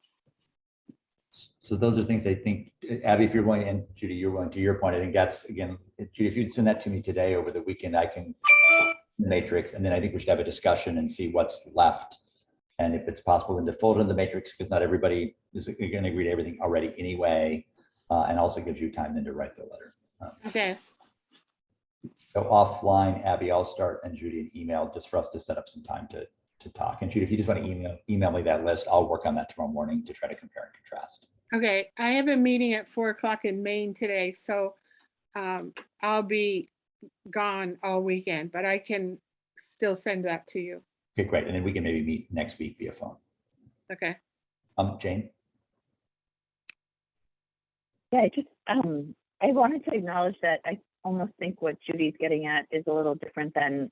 So those are things I think, Abby, if you're willing, and Judy, you're willing, to your point, I think that's, again, Judy, if you'd send that to me today over the weekend, I can the matrix, and then I think we should have a discussion and see what's left. And if it's possible, then to fold in the matrix, because not everybody is going to agree to everything already anyway, and also gives you time then to write the letter. Okay. So offline, Abby, I'll start, and Judy an email just for us to set up some time to talk. And Judy, if you just want to email me that list, I'll work on that tomorrow morning to try to compare and contrast. Okay, I have a meeting at 4 o'clock in Maine today, so I'll be gone all weekend, but I can still send that to you. Okay, great. And then we can maybe meet next week via phone. Okay. Jane? Yeah, I wanted to acknowledge that I almost think what Judy's getting at is a little different than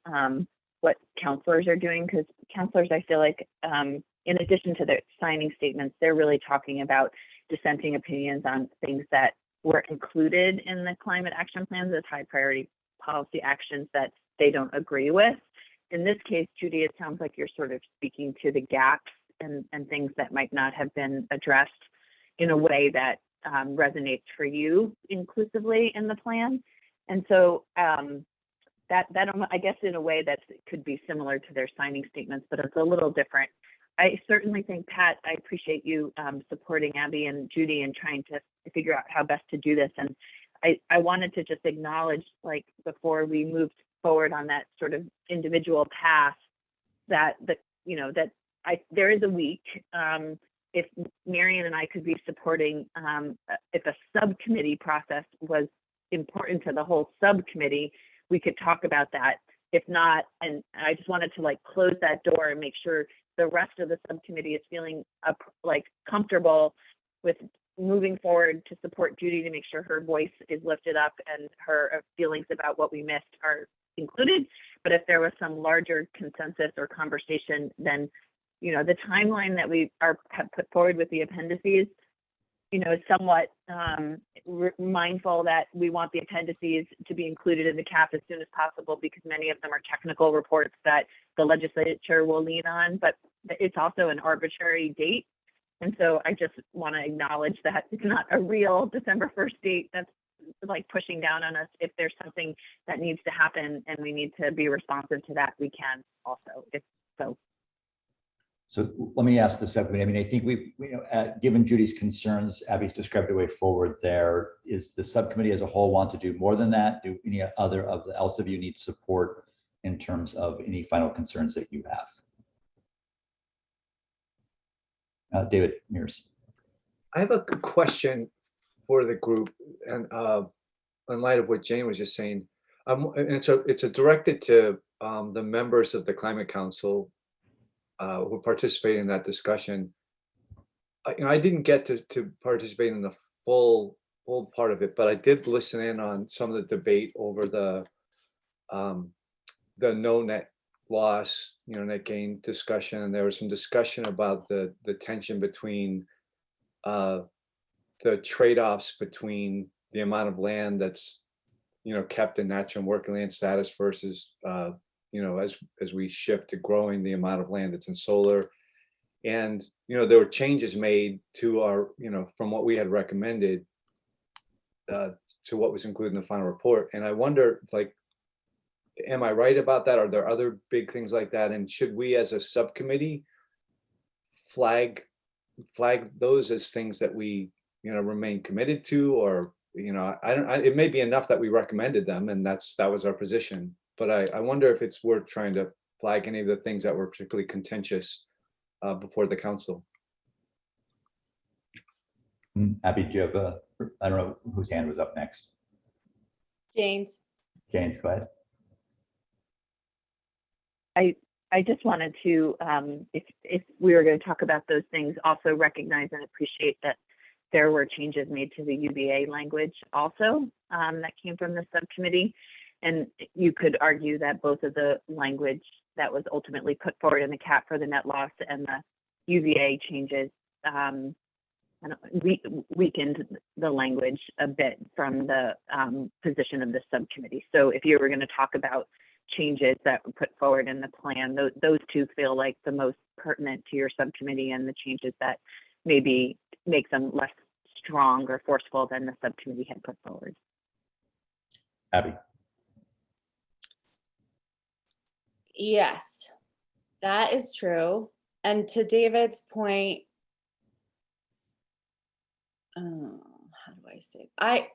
what counselors are doing, because counselors, I feel like, in addition to their signing statements, they're really talking about dissenting opinions on things that were included in the climate action plans as high priority policy actions that they don't agree with. In this case, Judy, it sounds like you're sort of speaking to the gaps and things that might not have been addressed in a way that resonates for you inclusively in the plan. And so that I guess in a way that could be similar to their signing statements, but it's a little different. I certainly think, Pat, I appreciate you supporting Abby and Judy and trying to figure out how best to do this. And I wanted to just acknowledge, like, before we moved forward on that sort of individual path, that there is a week. If Marion and I could be supporting, if a subcommittee process was important to the whole subcommittee, we could talk about that. If not, and I just wanted to close that door and make sure the rest of the subcommittee is feeling comfortable with moving forward to support Judy to make sure her voice is lifted up and her feelings about what we missed are included. But if there was some larger consensus or conversation, then the timeline that we have put forward with the appendices, is somewhat mindful that we want the appendices to be included in the CAP as soon as possible, because many of them are technical reports that the legislature will lean on, but it's also an arbitrary date. And so I just want to acknowledge that it's not a real December 1st date that's pushing down on us. If there's something that needs to happen and we need to be responsive to that, we can also, if so. So let me ask the subcommittee. I mean, I think given Judy's concerns, Abby's described a way forward there. Is the subcommittee as a whole want to do more than that? Do any other else of you need support in terms of any final concerns that you have? David Mears. I have a question for the group, and in light of what Jane was just saying, and so it's directed to the members of the Climate Council who participated in that discussion. I didn't get to participate in the full part of it, but I did listen in on some of the debate over the no net loss, net gain discussion, and there was some discussion about the tension between the trade-offs between the amount of land that's kept in natural and working land status versus as we shift to growing the amount of land that's in solar. And there were changes made to our from what we had recommended to what was included in the final report. And I wonder, like, am I right about that? Are there other big things like that? And should we as a subcommittee flag those as things that we remain committed to? Or it may be enough that we recommended them and that was our position, but I wonder if it's worth trying to flag any of the things that were particularly contentious before the council. Abby, do you have I don't know whose hand was up next. James. James, go ahead. I just wanted to, if we were going to talk about those things, also recognize and appreciate that there were changes made to the UVA language also that came from the subcommittee. And you could argue that both of the language that was ultimately put forward in the cap for the net loss and the UVA changes weakened the language a bit from the position of the subcommittee. So if you were going to talk about changes that were put forward in the plan, those two feel like the most pertinent to your subcommittee, and the changes that maybe make them less strong or forceful than the subcommittee had put forward. Abby. Yes, that is true. And to David's point, how do I say? I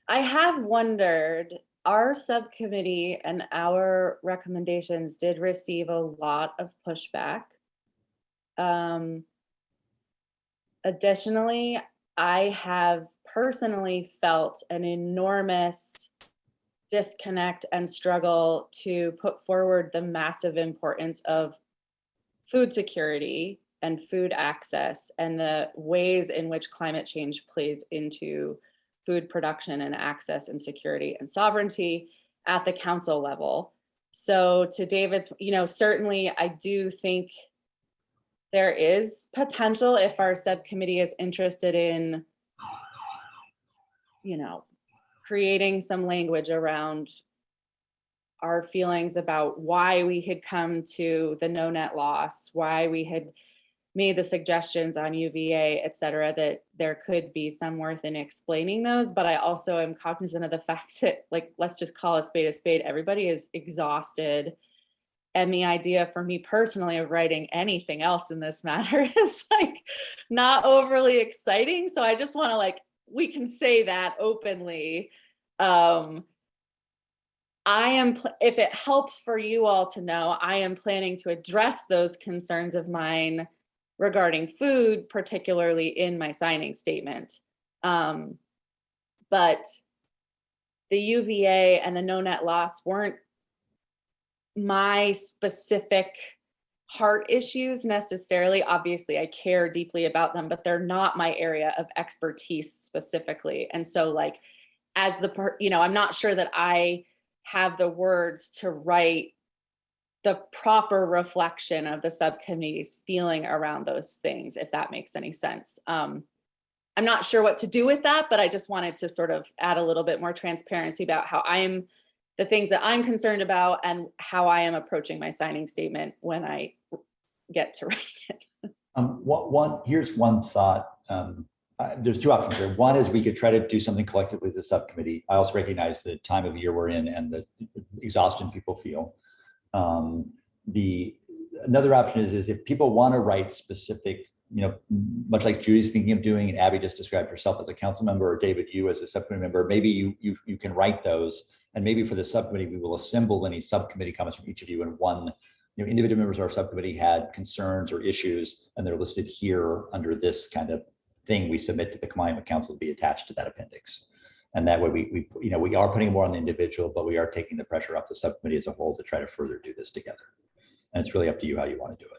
have wondered, our subcommittee and our recommendations did receive a lot of pushback. Additionally, I have personally felt an enormous disconnect and struggle to put forward the massive importance of food security and food access and the ways in which climate change plays into food production and access and security and sovereignty at the council level. So to David's, certainly I do think there is potential if our subcommittee is interested in, creating some language around our feelings about why we had come to the no net loss, why we had made the suggestions on UVA, et cetera, that there could be some worth in explaining those. But I also am cognizant of the fact that, like, let's just call a spade a spade. Everybody is exhausted. And the idea for me personally of writing anything else in this matter is like not overly exciting. So I just want to we can say that openly. I am, if it helps for you all to know, I am planning to address those concerns of mine regarding food, particularly in my signing statement. But the UVA and the no net loss weren't my specific heart issues necessarily. Obviously, I care deeply about them, but they're not my area of expertise specifically. And so as I'm not sure that I have the words to write the proper reflection of the subcommittee's feeling around those things, if that makes any sense. I'm not sure what to do with that, but I just wanted to sort of add a little bit more transparency about how the things that I'm concerned about and how I am approaching my signing statement when I get to write it. Here's one thought. There's two options here. One is we could try to do something collectively as a subcommittee. I also recognize the time of year we're in and the exhaustion people feel. Another option is if people want to write specific, much like Judy's thinking of doing, and Abby just described herself as a council member, or David, you as a subcommittee member, maybe you can write those, and maybe for the subcommittee we will assemble any subcommittee comments from each of you in one. Individual members of our subcommittee had concerns or issues, and they're listed here under this kind of thing we submit to the climate council to be attached to that appendix. And that way we are putting more on the individual, but we are taking the pressure off the subcommittee as a whole to try to further do this together. And it's really up to you how you want to do it.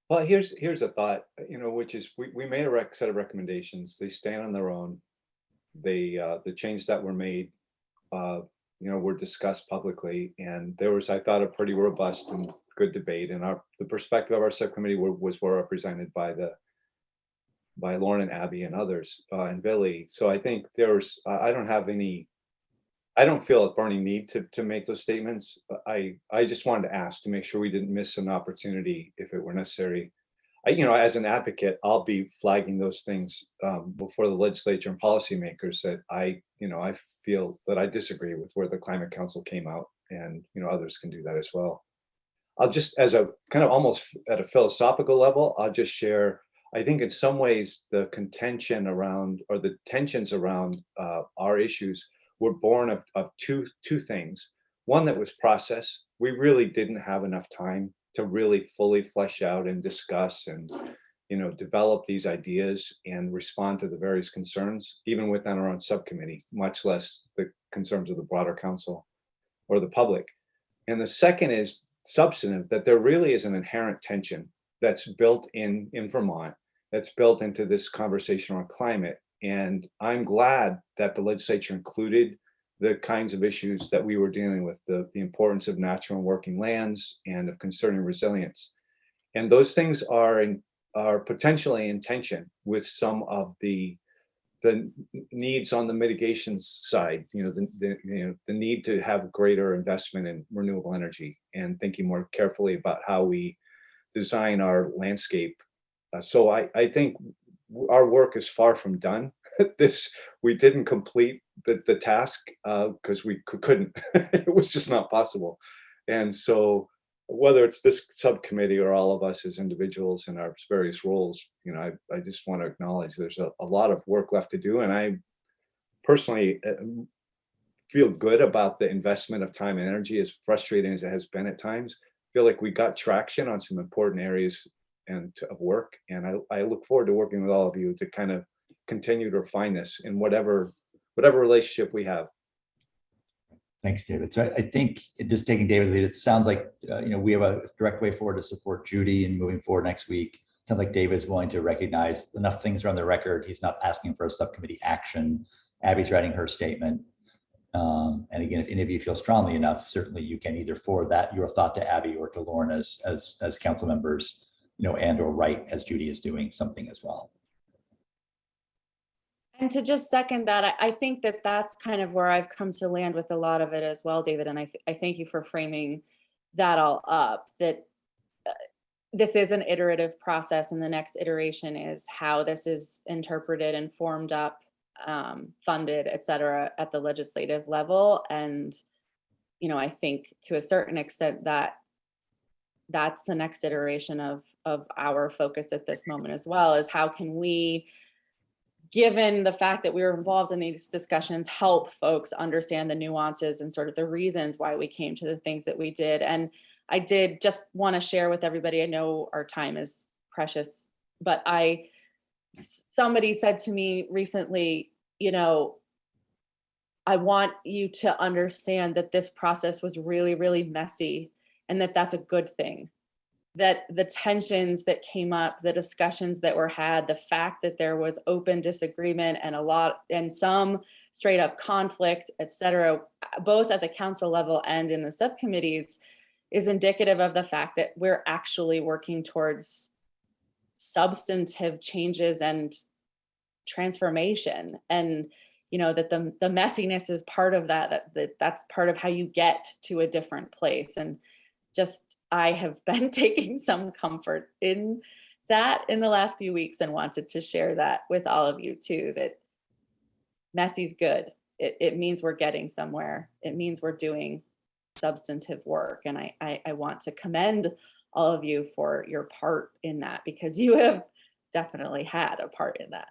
Well, here's a thought, which is we made a set of recommendations. They stand on their own. They, the changes that were made, were discussed publicly, and there was, I thought, a pretty robust and good debate. And the perspective of our subcommittee was well represented by Lauren and Abby and others, and Billy. So I think I don't feel a burning need to make those statements. I just wanted to ask to make sure we didn't miss an opportunity if it were necessary. As an advocate, I'll be flagging those things before the legislature and policymakers that I feel that I disagree with where the Climate Council came out, and others can do that as well. I'll just, as a kind of almost at a philosophical level, I'll just share. I think in some ways the contention around, or the tensions around our issues were born of two things. One that was process. We really didn't have enough time to really fully flesh out and discuss and develop these ideas and respond to the various concerns, even within our own subcommittee, much less the concerns of the broader council or the public. And the second is substantive, that there really is an inherent tension that's built in Vermont, that's built into this conversation on climate. And I'm glad that the legislature included the kinds of issues that we were dealing with, the importance of natural and working lands and of concerning resilience. And those things are potentially in tension with some of the needs on the mitigation side, the need to have greater investment in renewable energy and thinking more carefully about how we design our landscape. So I think our work is far from done. We didn't complete the task because we couldn't. It was just not possible. And so whether it's this subcommittee or all of us as individuals in our various roles, I just want to acknowledge there's a lot of work left to do. And I personally feel good about the investment of time and energy, as frustrating as it has been at times. I feel like we got traction on some important areas of work. And I look forward to working with all of you to kind of continue to refine this in whatever relationship we have. Thanks, David. So I think just taking David's lead, it sounds like we have a direct way forward to support Judy and moving forward next week. It sounds like David's willing to recognize enough things are on the record. He's not asking for a subcommittee action. Abby's writing her statement. And again, if any of you feel strongly enough, certainly you can either forward your thought to Abby or to Lauren as council members, and or write as Judy is doing something as well. And to just second that, I think that that's kind of where I've come to land with a lot of it as well, David. And I thank you for framing that all up, that this is an iterative process, and the next iteration is how this is interpreted and formed up, funded, et cetera, at the legislative level. And, I think to a certain extent that's the next iteration of our focus at this moment as well, is how can we, given the fact that we were involved in these discussions, help folks understand the nuances and sort of the reasons why we came to the things that we did. And I did just want to share with everybody, I know our time is precious, but somebody said to me recently, I want you to understand that this process was really, really messy, and that's a good thing. That the tensions that came up, the discussions that were had, the fact that there was open disagreement and some straight up conflict, et cetera, both at the council level and in the subcommittees, is indicative of the fact that we're actually working towards substantive changes and transformation. And that the messiness is part of that's part of how you get to a different place. And just, I have been taking some comfort in that in the last few weeks, and wanted to share that with all of you too, that messy's good. It means we're getting somewhere. It means we're doing substantive work. And I want to commend all of you for your part in that, because you have definitely had a part in that.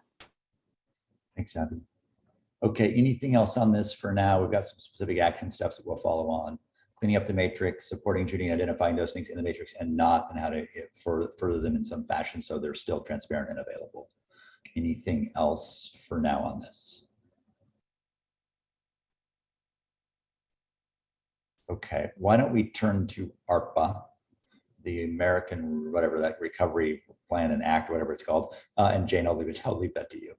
Thanks, Abby. Okay, anything else on this for now? We've got some specific action steps that we'll follow on. Cleaning up the matrix, supporting Judy and identifying those things in the matrix and not, and how to further them in some fashion so they're still transparent and available. Anything else for now on this? Okay, why don't we turn to ARPA? the American, whatever that Recovery Plan and Act, whatever it's called. And Jane, I'll leave that to you.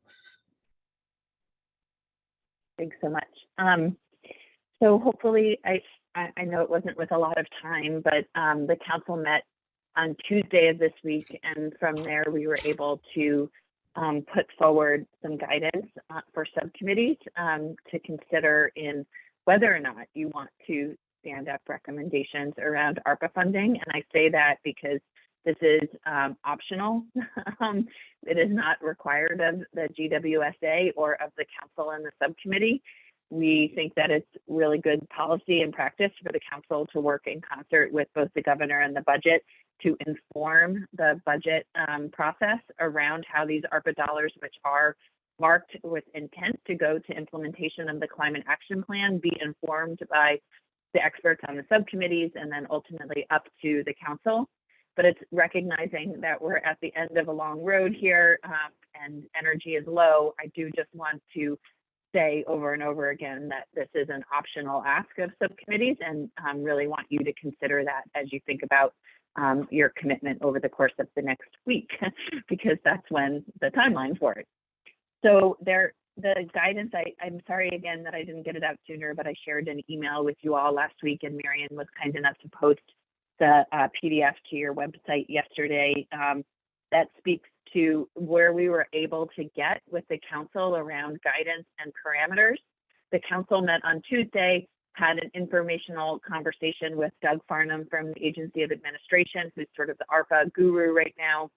Thanks so much. So hopefully, I know it wasn't with a lot of time, but the council met on Tuesday of this week, and from there we were able to put forward some guidance for subcommittees to consider in whether or not you want to stand up recommendations around ARPA funding. And I say that because this is optional. It is not required of the GWSA or of the council and the subcommittee. We think that it's really good policy and practice for the council to work in concert with both the governor and the budget to inform the budget process around how these ARPA dollars, which are marked with intent to go to implementation of the climate action plan, be informed by the experts on the subcommittees and then ultimately up to the council. But it's recognizing that we're at the end of a long road here and energy is low. I do just want to say over and over again that this is an optional ask of subcommittees, and really want you to consider that as you think about your commitment over the course of the next week, because that's when the timeline for it. So the guidance, I'm sorry again that I didn't get it out sooner, but I shared an email with you all last week, and Marion was kind enough to post the PDF to your website yesterday that speaks to where we were able to get with the council around guidance and parameters. The council met on Tuesday, had an informational conversation with Doug Farnham from the Agency of Administration, who's sort of the ARPA guru right now,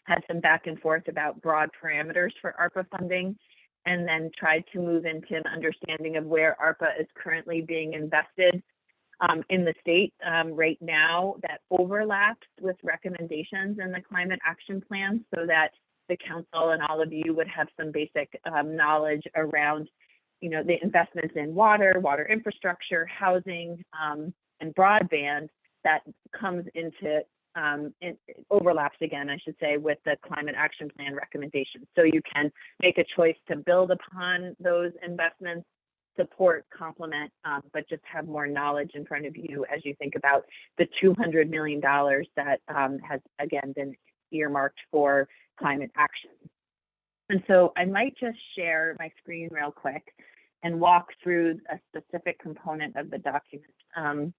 had some back and forth about broad parameters for ARPA funding, and then tried to move into an understanding of where ARPA is currently being invested in the state right now that overlaps with recommendations in the climate action plan, so that the council and all of you would have some basic knowledge around, the investments in water infrastructure, housing, and broadband that comes into overlaps again, I should say, with the climate action plan recommendations. So you can make a choice to build upon those investments, support, complement, but just have more knowledge in front of you as you think about the $200 million that has again been earmarked for climate action. And so I might just share my screen real quick and walk through a specific component of the document.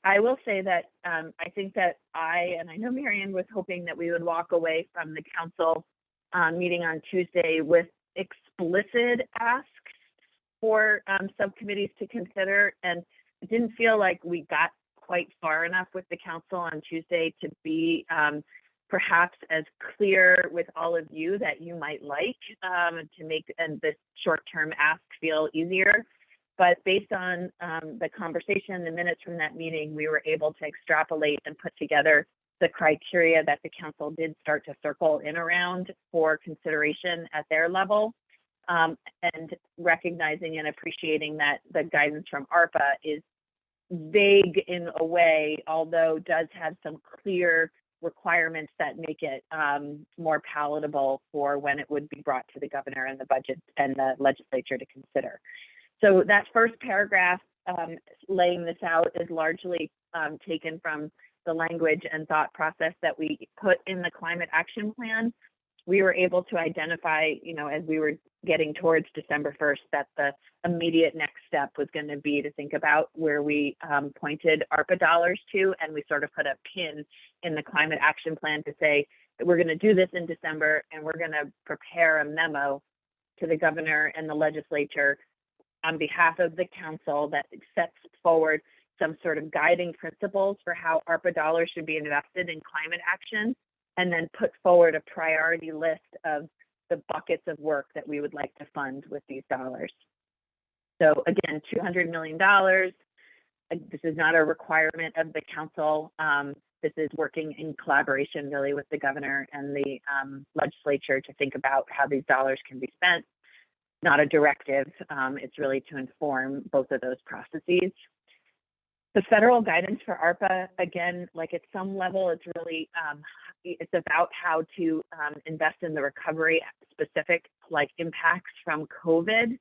I will say that I think that I know Marion was hoping that we would walk away from the council meeting on Tuesday with explicit asks for subcommittees to consider, and it didn't feel like we got quite far enough with the council on Tuesday to be perhaps as clear with all of you that you might like to make this short-term ask feel easier. But based on the conversation, the minutes from that meeting, we were able to extrapolate and put together the criteria that the council did start to circle in around for consideration at their level. And recognizing and appreciating that the guidance from ARPA is vague in a way, although does have some clear requirements that make it more palatable for when it would be brought to the governor and the budget and the legislature to consider. So that first paragraph laying this out is largely taken from the language and thought process that we put in the climate action plan. We were able to identify, as we were getting towards December 1st, that the immediate next step was going to be to think about where we pointed ARPA dollars to, and we sort of put a pin in the climate action plan to say that we're going to do this in December, and we're going to prepare a memo to the governor and the legislature on behalf of the council that sets forward some sort of guiding principles for how ARPA dollars should be invested in climate action, and then put forward a priority list of the buckets of work that we would like to fund with these dollars. So again, $200 million. This is not a requirement of the council. This is working in collaboration really with the governor and the legislature to think about how these dollars can be spent. Not a directive, it's really to inform both of those processes. The federal guidance for ARPA, again, like at some level, it's really, it's about how to invest in the recovery specific like impacts from COVID.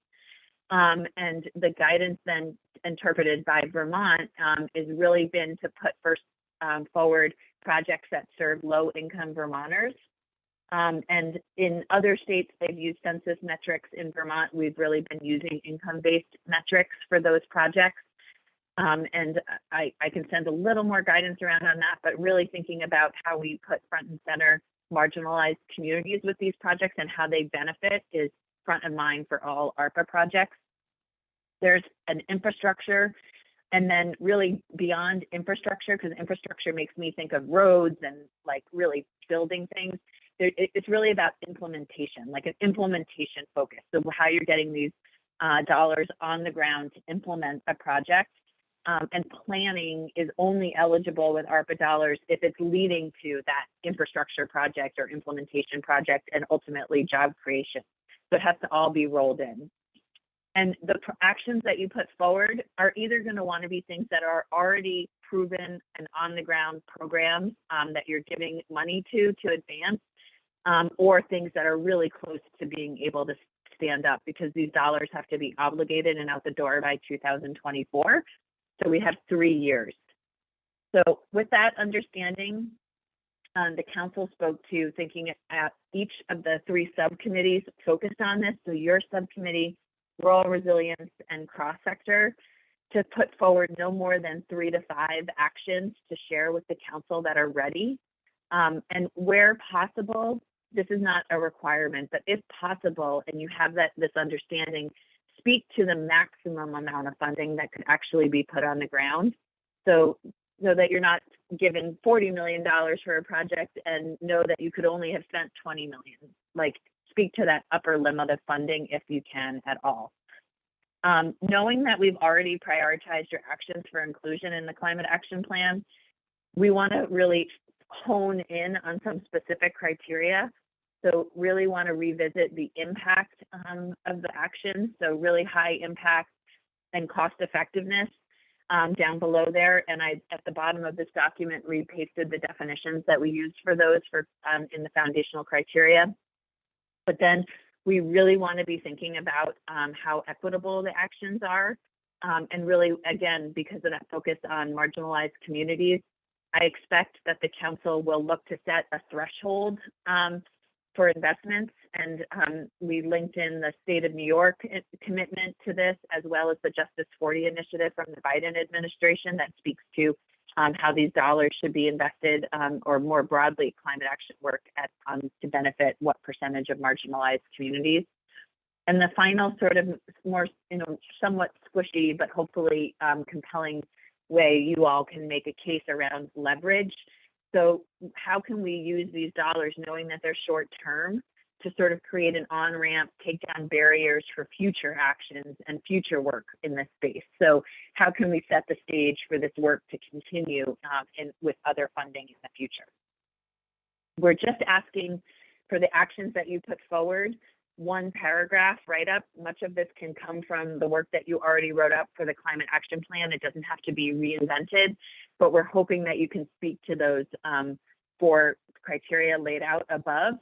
And the guidance then interpreted by Vermont is really been to put first forward projects that serve low-income Vermonters. And in other states, they've used census metrics. In Vermont, we've really been using income-based metrics for those projects. And I can send a little more guidance around on that, but really thinking about how we put front and center marginalized communities with these projects and how they benefit is front of mind for all ARPA projects. There's an infrastructure, and then really beyond infrastructure, because infrastructure makes me think of roads and like really building things. It's really about implementation, like an implementation focus. So how you're getting these dollars on the ground to implement a project. And planning is only eligible with ARPA dollars if it's leading to that infrastructure project or implementation project and ultimately job creation. So it has to all be rolled in. And the actions that you put forward are either going to want to be things that are already proven and on the ground programs that you're giving money to advance, or things that are really close to being able to stand up, because these dollars have to be obligated and out the door by 2024. So we have 3 years. So with that understanding, the council spoke to thinking at each of the 3 subcommittees focused on this. So your subcommittee, rural resilience and cross-sector, to put forward no more than 3 to 5 actions to share with the council that are ready. And where possible, this is not a requirement, but if possible, and you have this understanding, speak to the maximum amount of funding that could actually be put on the ground. So that you're not given $40 million for a project and know that you could only have spent 20 million. Like, speak to that upper limit of funding if you can at all. Knowing that we've already prioritized your actions for inclusion in the climate action plan, we want to really hone in on some specific criteria. So really want to revisit the impact of the actions. So really high impact and cost effectiveness down below there. And I, at the bottom of this document, repasted the definitions that we used for those in the foundational criteria. But then we really want to be thinking about how equitable the actions are. And really, again, because of that focus on marginalized communities, I expect that the council will look to set a threshold for investments. And we linked in the state of New York commitment to this, as well as the Justice 40 initiative from the Biden administration that speaks to how these dollars should be invested, or more broadly, climate action work to benefit what percentage of marginalized communities. And the final sort of more, somewhat squishy, but hopefully compelling way you all can make a case around leverage. So how can we use these dollars, knowing that they're short term, to sort of create an on-ramp, take down barriers for future actions and future work in this space? So how can we set the stage for this work to continue with other funding in the future? We're just asking for the actions that you put forward, 1 paragraph write-up. Much of this can come from the work that you already wrote up for the climate action plan. It doesn't have to be reinvented, but we're hoping that you can speak to those 4 criteria laid out above,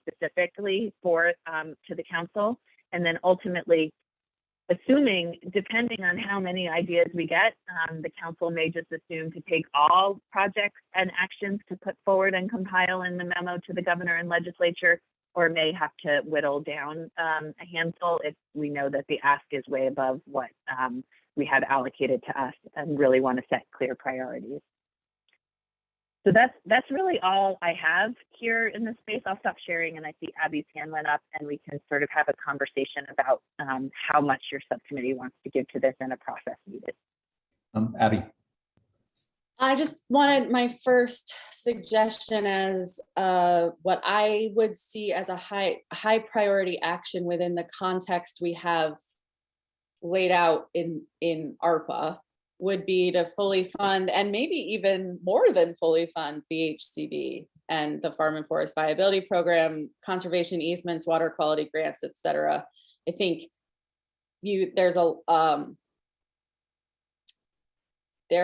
specifically to the council. And then ultimately, depending on how many ideas we get, the council may just assume to take all projects and actions to put forward and compile in the memo to the governor and legislature, or may have to whittle down a handful if we know that the ask is way above what we have allocated to us and really want to set clear priorities. So that's really all I have here in this space. I'll stop sharing, and I see Abby's hand went up, and we can sort of have a conversation about how much your subcommittee wants to give to this and a process needed. Abby. I just wanted my first suggestion as what I would see as a high priority action within the context we have laid out in ARPA would be to fully fund, and maybe even more than fully fund, VHCV and the Farm and Forest Viability Program, conservation easements, water quality grants, et cetera. I think there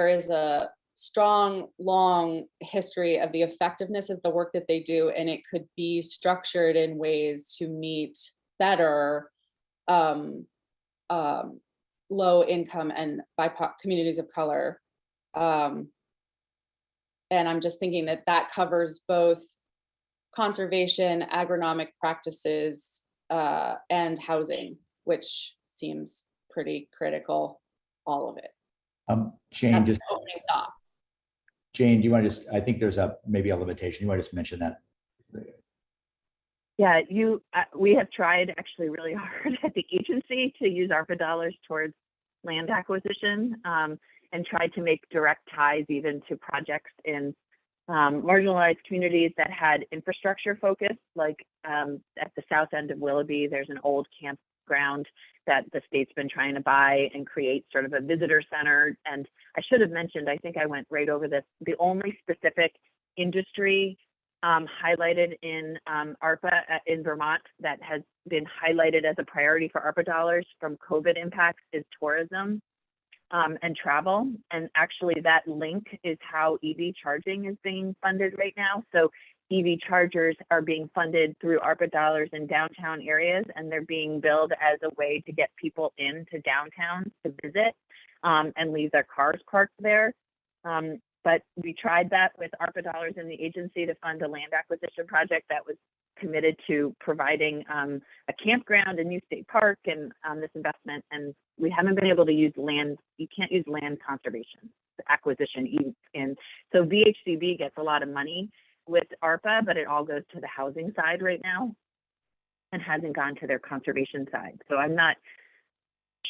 is a strong, long history of the effectiveness of the work that they do, and it could be structured in ways to meet better low income and BIPOC communities of color. And I'm just thinking that that covers both conservation, agronomic practices, and housing, which seems pretty critical, all of it. Jane, That's just the opening thought. Jane, do you want to just, I think there's maybe a limitation. You want to just mention that? Yeah, we have tried actually really hard at the agency to use ARPA dollars towards land acquisition, and tried to make direct ties even to projects in marginalized communities that had infrastructure focus, like at the south end of Willoughby, there's an old campground that the state's been trying to buy and create sort of a visitor center. And I should have mentioned, I think I went right over this, the only specific industry highlighted in ARPA in Vermont that has been highlighted as a priority for ARPA dollars from COVID impacts is tourism and travel. And actually that link is how EV charging is being funded right now. So EV chargers are being funded through ARPA dollars in downtown areas, and they're being billed as a way to get people into downtown to visit and leave their cars parked there. But we tried that with ARPA dollars in the agency to fund a land acquisition project that was committed to providing a campground, a new state park, and this investment. And we haven't been able to use land. You can't use land conservation, the acquisition. And so VHCB gets a lot of money with ARPA, but it all goes to the housing side right now and hasn't gone to their conservation side. So I'm not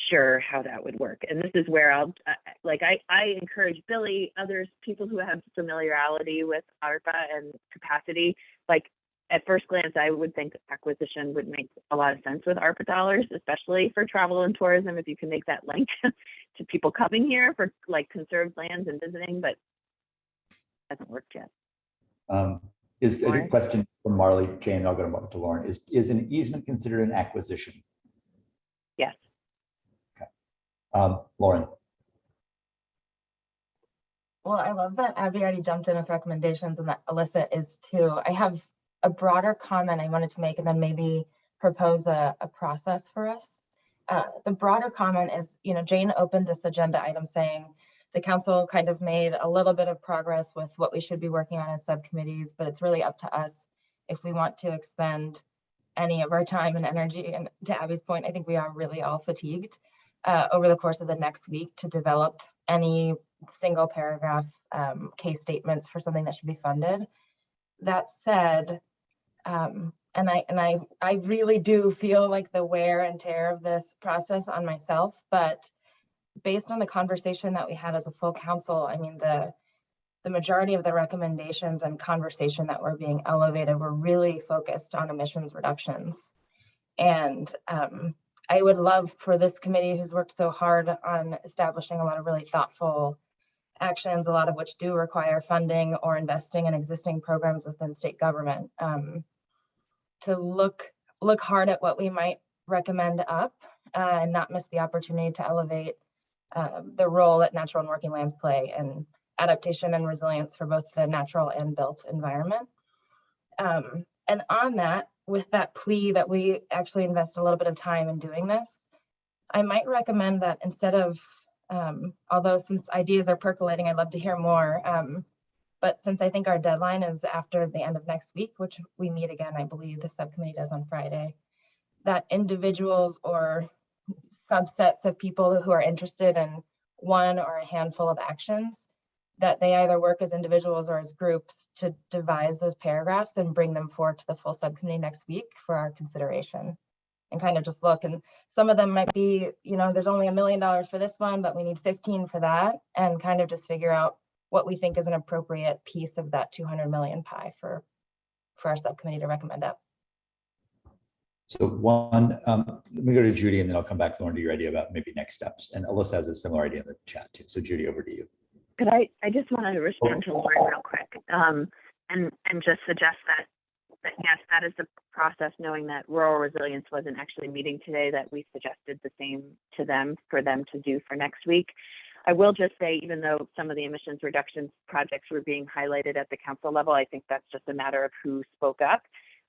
sure how that would work. And this is where I encourage Billy, others, people who have familiarity with ARPA and capacity, like at first glance, I would think acquisition would make a lot of sense with ARPA dollars, especially for travel and tourism, if you can make that link to people coming here for like conserved lands and visiting, but it hasn't worked yet. Is a question from Marley, Jane, I'll go to Lauren. Is an easement considered an acquisition? Yes. Okay. Lauren. Well, I love that Abby already jumped in with recommendations and that Alyssa is too. I have a broader comment I wanted to make and then maybe propose a process for us. The broader comment is, Jane opened this agenda item saying the council kind of made a little bit of progress with what we should be working on as subcommittees, but it's really up to us if we want to expend any of our time and energy. And to Abby's point, I think we are really all fatigued over the course of the next week to develop any single paragraph case statements for something that should be funded. That said, and I really do feel like the wear and tear of this process on myself, but based on the conversation that we had as a full council, I mean, the majority of the recommendations and conversation that were being elevated were really focused on emissions reductions. And I would love for this committee, who's worked so hard on establishing a lot of really thoughtful actions, a lot of which do require funding or investing in existing programs within state government, to look hard at what we might recommend up and not miss the opportunity to elevate the role that natural and working lands play in adaptation and resilience for both the natural and built environment. And on that, with that plea that we actually invest a little bit of time in doing this, I might recommend that instead of, although since ideas are percolating, I'd love to hear more, but since I think our deadline is after the end of next week, which we meet again, I believe the subcommittee does on Friday, that individuals or subsets of people who are interested in one or a handful of actions, that they either work as individuals or as groups to devise those paragraphs and bring them forward to the full subcommittee next week for our consideration. And kind of just look, and some of them might be, there's only $1 million for this one, but we need 15 for that, and kind of just figure out what we think is an appropriate piece of that 200 million pie for our subcommittee to recommend up. So one, let me go to Judy and then I'll come back, Lauren, to your idea about maybe next steps. And Alyssa has a similar idea in the chat too. So Judy, over to you. Could I just wanted to respond to Lauren real quick and just suggest that yes, that is the process, knowing that rural resilience wasn't actually meeting today, that we suggested the same to them for them to do for next week. I will just say, even though some of the emissions reduction projects were being highlighted at the council level, I think that's just a matter of who spoke up.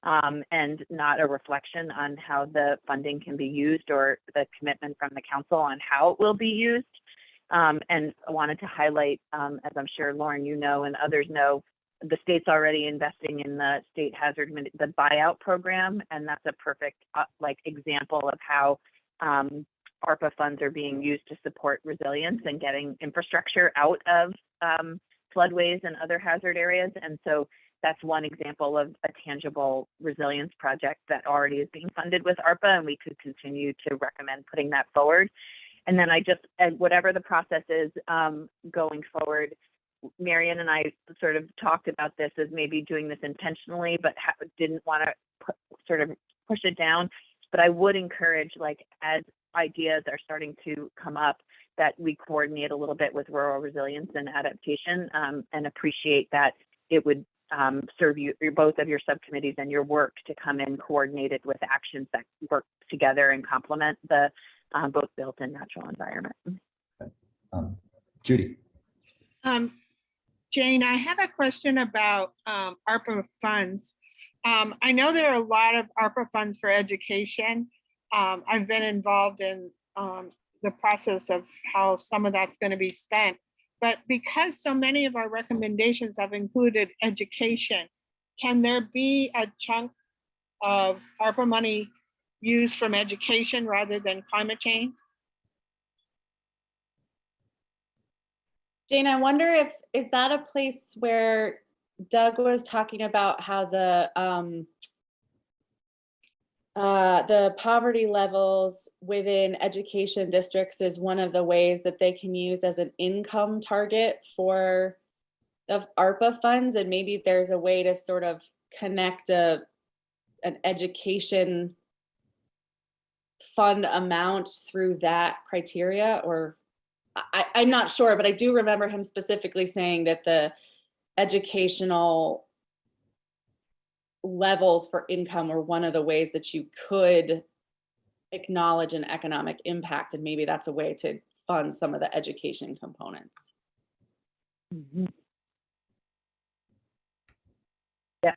and not a reflection on how the funding can be used or the commitment from the council on how it will be used. And I wanted to highlight, as I'm sure Lauren, you know, and others know, the state's already investing in the state hazard, the buyout program, and that's a perfect example of how ARPA funds are being used to support resilience and getting infrastructure out of floodways and other hazard areas. And so that's one example of a tangible resilience project that already is being funded with ARPA, and we could continue to recommend putting that forward. And then and whatever the process is going forward, Marion and I sort of talked about this as maybe doing this intentionally, but didn't want to sort of push it down. But I would encourage, as ideas are starting to come up, that we coordinate a little bit with rural resilience and adaptation, and appreciate that it would serve you, both of your subcommittees and your work to come in coordinated with actions that work together and complement the both built and natural environment. Judy. Jane, I have a question about ARPA funds. I know there are a lot of ARPA funds for education. I've been involved in the process of how some of that's going to be spent. But because so many of our recommendations have included education, can there be a chunk of ARPA money used from education rather than climate change? Jane, I wonder is that a place where Doug was talking about how the poverty levels within education districts is one of the ways that they can use as an income target for of ARPA funds, and maybe there's a way to sort of connect an education fund amount through that criteria, or I'm not sure, but I do remember him specifically saying that the educational levels for income were one of the ways that you could acknowledge an economic impact, and maybe that's a way to fund some of the education components. Mm-hmm. Yeah,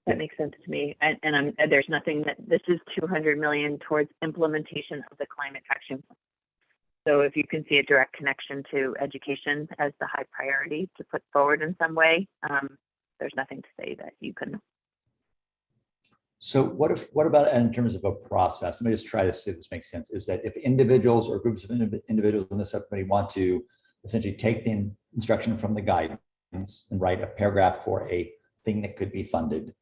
that makes sense to me. And there's nothing that this is $200 million towards implementation of the climate action plan. So if you can see a direct connection to education as the high priority to put forward in some way, there's nothing to say that you couldn't. So what about in terms of a process? Let me just try to see if this makes sense. Is that if individuals or groups of individuals in the subcommittee want to essentially take the instruction from the guidance and write a paragraph for a thing that could be funded.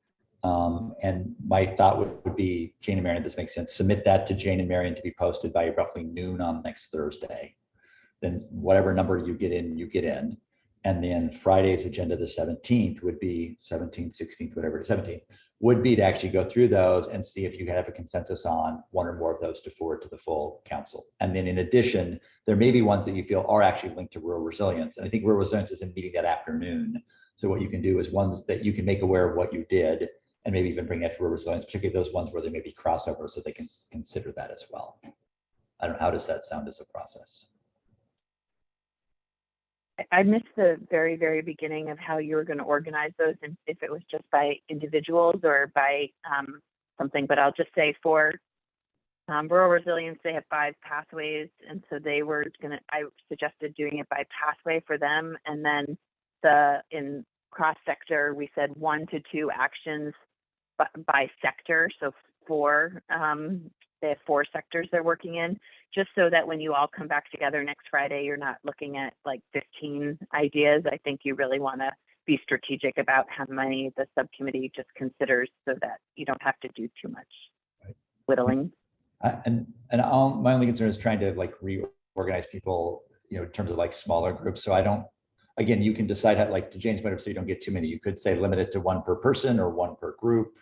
And my thought would be, Jane and Marion, this makes sense, submit that to Jane and Marion to be posted by roughly noon on next Thursday. Then whatever number you get in, you get in. And then Friday's agenda, the 17th, would be 17th, 16th, whatever, 17th, would be to actually go through those and see if you have a consensus on one or more of those to forward to the full council. And then in addition, there may be ones that you feel are actually linked to rural resilience. And I think rural resilience is in meeting that afternoon. So what you can do is ones that you can make aware of what you did, and maybe even bring that to rural resilience, particularly those ones where there may be crossover, so they can consider that as well. I don't know, how does that sound as a process? I missed the very, very beginning of how you were going to organize those, and if it was just by individuals or by something, but I'll just say for rural resilience, they have 5 pathways. And so I suggested doing it by pathway for them. And then in cross sector, we said 1 to 2 actions by sector. So they have 4 sectors they're working in, just so that when you all come back together next Friday, you're not looking at like 15 ideas. I think you really want to be strategic about how many the subcommittee just considers, so that you don't have to do too much whittling. And my only concern is trying to like reorganize people, in terms of like smaller groups. So I don't, again, you can decide how, like to Jane's point of, so you don't get too many. You could say limit it to 1 per person or 1 per group.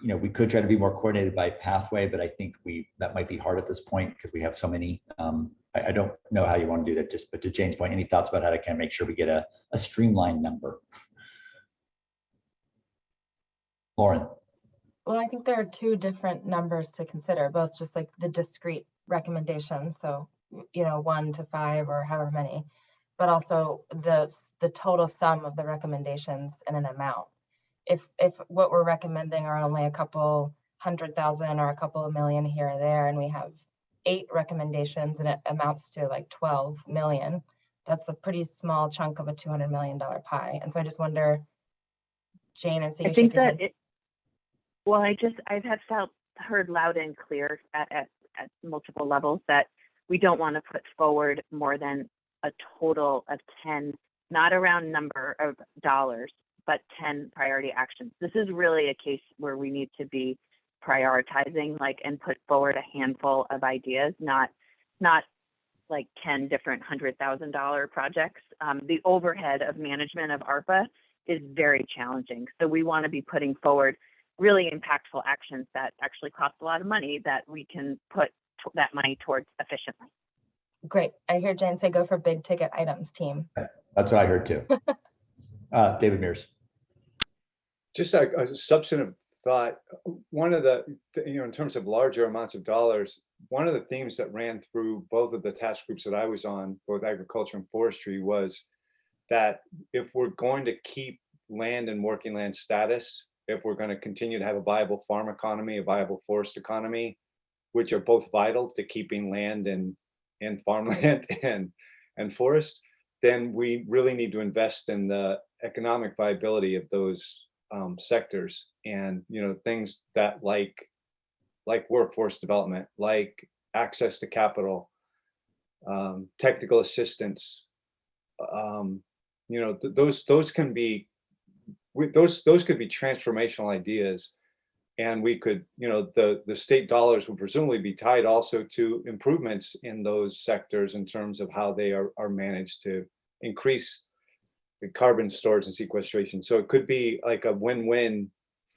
We could try to be more coordinated by pathway, but I think that might be hard at this point because we have so many. I don't know how you want to do that. But to Jane's point, any thoughts about how to kind of make sure we get a streamlined number? Lauren. Well, I think there are 2 different numbers to consider, both just like the discrete recommendations. So, 1 to 5 or however many, but also the total sum of the recommendations in an amount. if what we're recommending are only a couple 100,000 or a couple of million here or there, and we have 8 recommendations and it amounts to like 12 million, that's a pretty small chunk of a $200 million pie. And so I just wonder, Jane, I see I you think shaking that your- well, I have heard loud and clear at multiple levels that we don't want to put forward more than a total of 10, not a round number of dollars, but 10 priority actions. This is really a case where we need to be prioritizing and put forward a handful of ideas, not like 10 different $100,000 projects. The overhead of management of ARPA is very challenging. So we want to be putting forward really impactful actions that actually cost a lot of money that we can put that money towards efficiently. Great. I hear Jane say go for big ticket items, team. That's what I heard too. David Mears. Just a substantive thought. One of the, in terms of larger amounts of dollars, one of the themes that ran through both of the task groups that I was on, both agriculture and forestry, was that if we're going to keep land and working land status, if we're going to continue to have a viable farm economy, a viable forest economy, which are both vital to keeping land and farmland and forests, then we really need to invest in the economic viability of those sectors, and things that like workforce development, like access to capital, technical assistance. Those can be those could be transformational ideas, and we could, the state dollars will presumably be tied also to improvements in those sectors in terms of how they are managed to increase the carbon storage and sequestration. So it could be like a win-win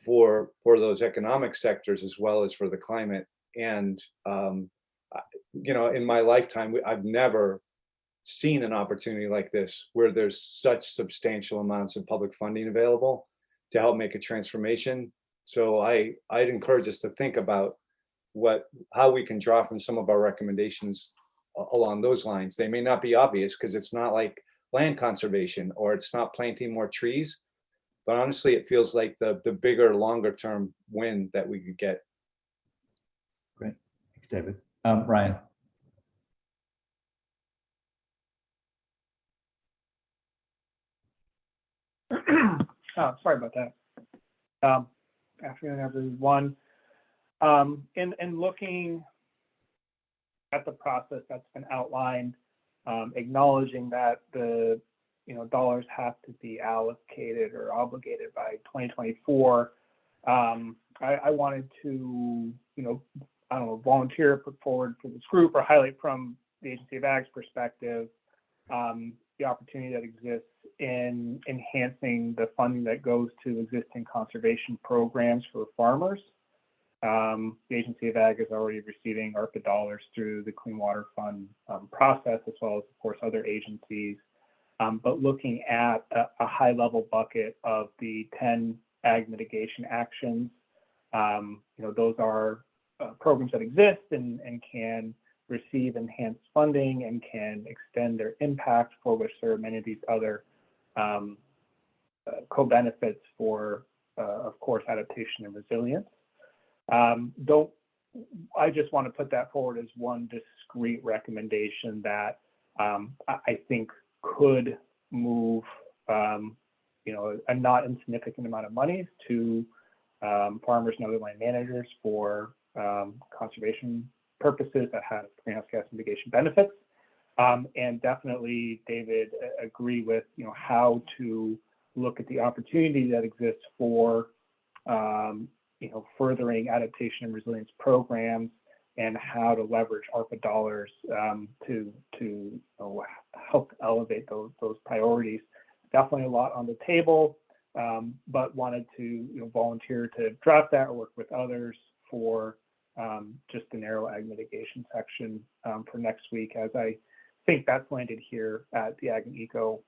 for those economic sectors as well as for the climate. And in my lifetime, I've never seen an opportunity like this where there's such substantial amounts of public funding available to help make a transformation. So I'd encourage us to think about how we can draw from some of our recommendations along those lines. They may not be obvious because it's not like land conservation or it's not planting more trees, but honestly, it feels like the bigger, longer term win that we could get. Great, thanks, David. Ryan. Sorry about that. Afternoon, everyone. In looking at the process that's been outlined, acknowledging that the dollars have to be allocated or obligated by 2024, I wanted to volunteer, put forward for this group, or highlight from the Agency of Ag's perspective the opportunity that exists in enhancing the funding that goes to existing conservation programs for farmers. The Agency of Ag is already receiving ARPA dollars through the Clean Water Fund process, as well as, of course, other agencies. But looking at a high-level bucket of the 10 ag mitigation actions, those are programs that exist and can receive enhanced funding and can extend their impact, for which there are many of these other co-benefits for, of course, adaptation and resilience. I just want to put that forward as one discrete recommendation that I think could move, a not insignificant amount of money to farmers and other land managers for conservation purposes that have greenhouse gas mitigation benefits. And definitely, David, agree with how to look at the opportunity that exists for furthering adaptation and resilience programs, and how to leverage ARPA dollars to help elevate those priorities. Definitely a lot on the table, but wanted to volunteer to draft that or work with others for just the narrow ag mitigation section for next week, as I think that's landed here at the Ag and Eco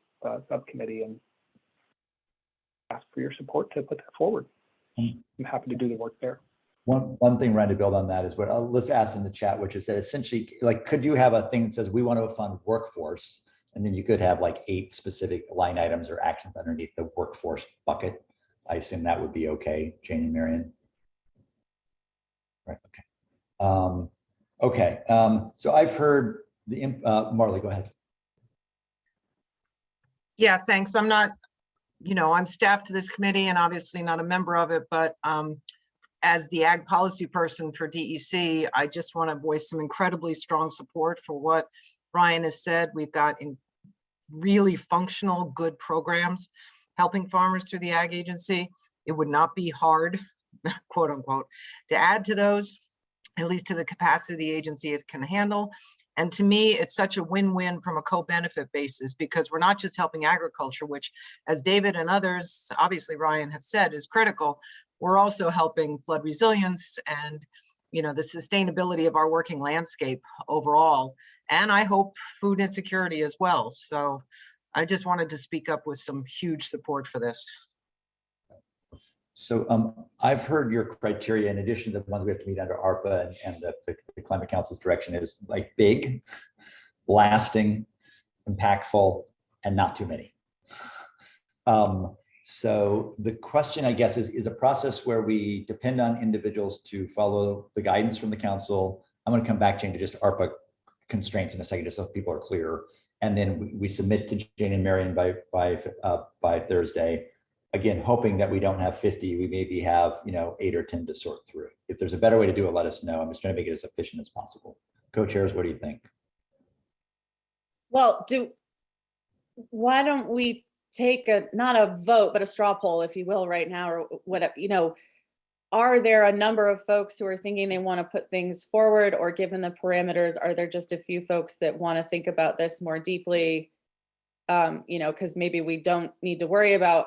Subcommittee, and ask for your support to put that forward. I'm happy to do the work there. One thing, Ryan, to build on that is what Alyssa asked in the chat, which is that essentially, could you have a thing that says we want to fund workforce, and then you could have 8 specific line items or actions underneath the workforce bucket, I assume that would be okay, Jane and Marion. Right, okay. So I've heard the, Marley, go ahead. Yeah, thanks. I'm not, I'm staff to this committee and obviously not a member of it, but as the ag policy person for DEC, I just want to voice some incredibly strong support for what Ryan has said. We've got really functional, good programs helping farmers through the ag agency. It would not be hard, quote unquote, to add to those, at least to the capacity of the agency it can handle. And to me, it's such a win-win from a co-benefit basis, because we're not just helping agriculture, which, as David and others, obviously Ryan, have said is critical. We're also helping flood resilience and the sustainability of our working landscape overall. And I hope food insecurity as well. So I just wanted to speak up with some huge support for this. So I've heard your criteria, in addition to the ones we have to meet under ARPA and the Climate Council's direction, is like big, lasting, impactful, and not too many. So the question, I guess, is a process where we depend on individuals to follow the guidance from the council. I'm going to come back, Jane, to just ARPA constraints in a second, just so people are clear. And then we submit to Jane and Marion by Thursday. Again, hoping that we don't have 50, we maybe have 8 or 10 to sort through. If there's a better way to do it, let us know. I'm just trying to make it as efficient as possible. Co-chairs, what do you think? Well, why don't we take not a vote, but a straw poll, if you will, right now, or whatever, are there a number of folks who are thinking they want to put things forward, or given the parameters, are there just a few folks that want to think about this more deeply? Because maybe we don't need to worry about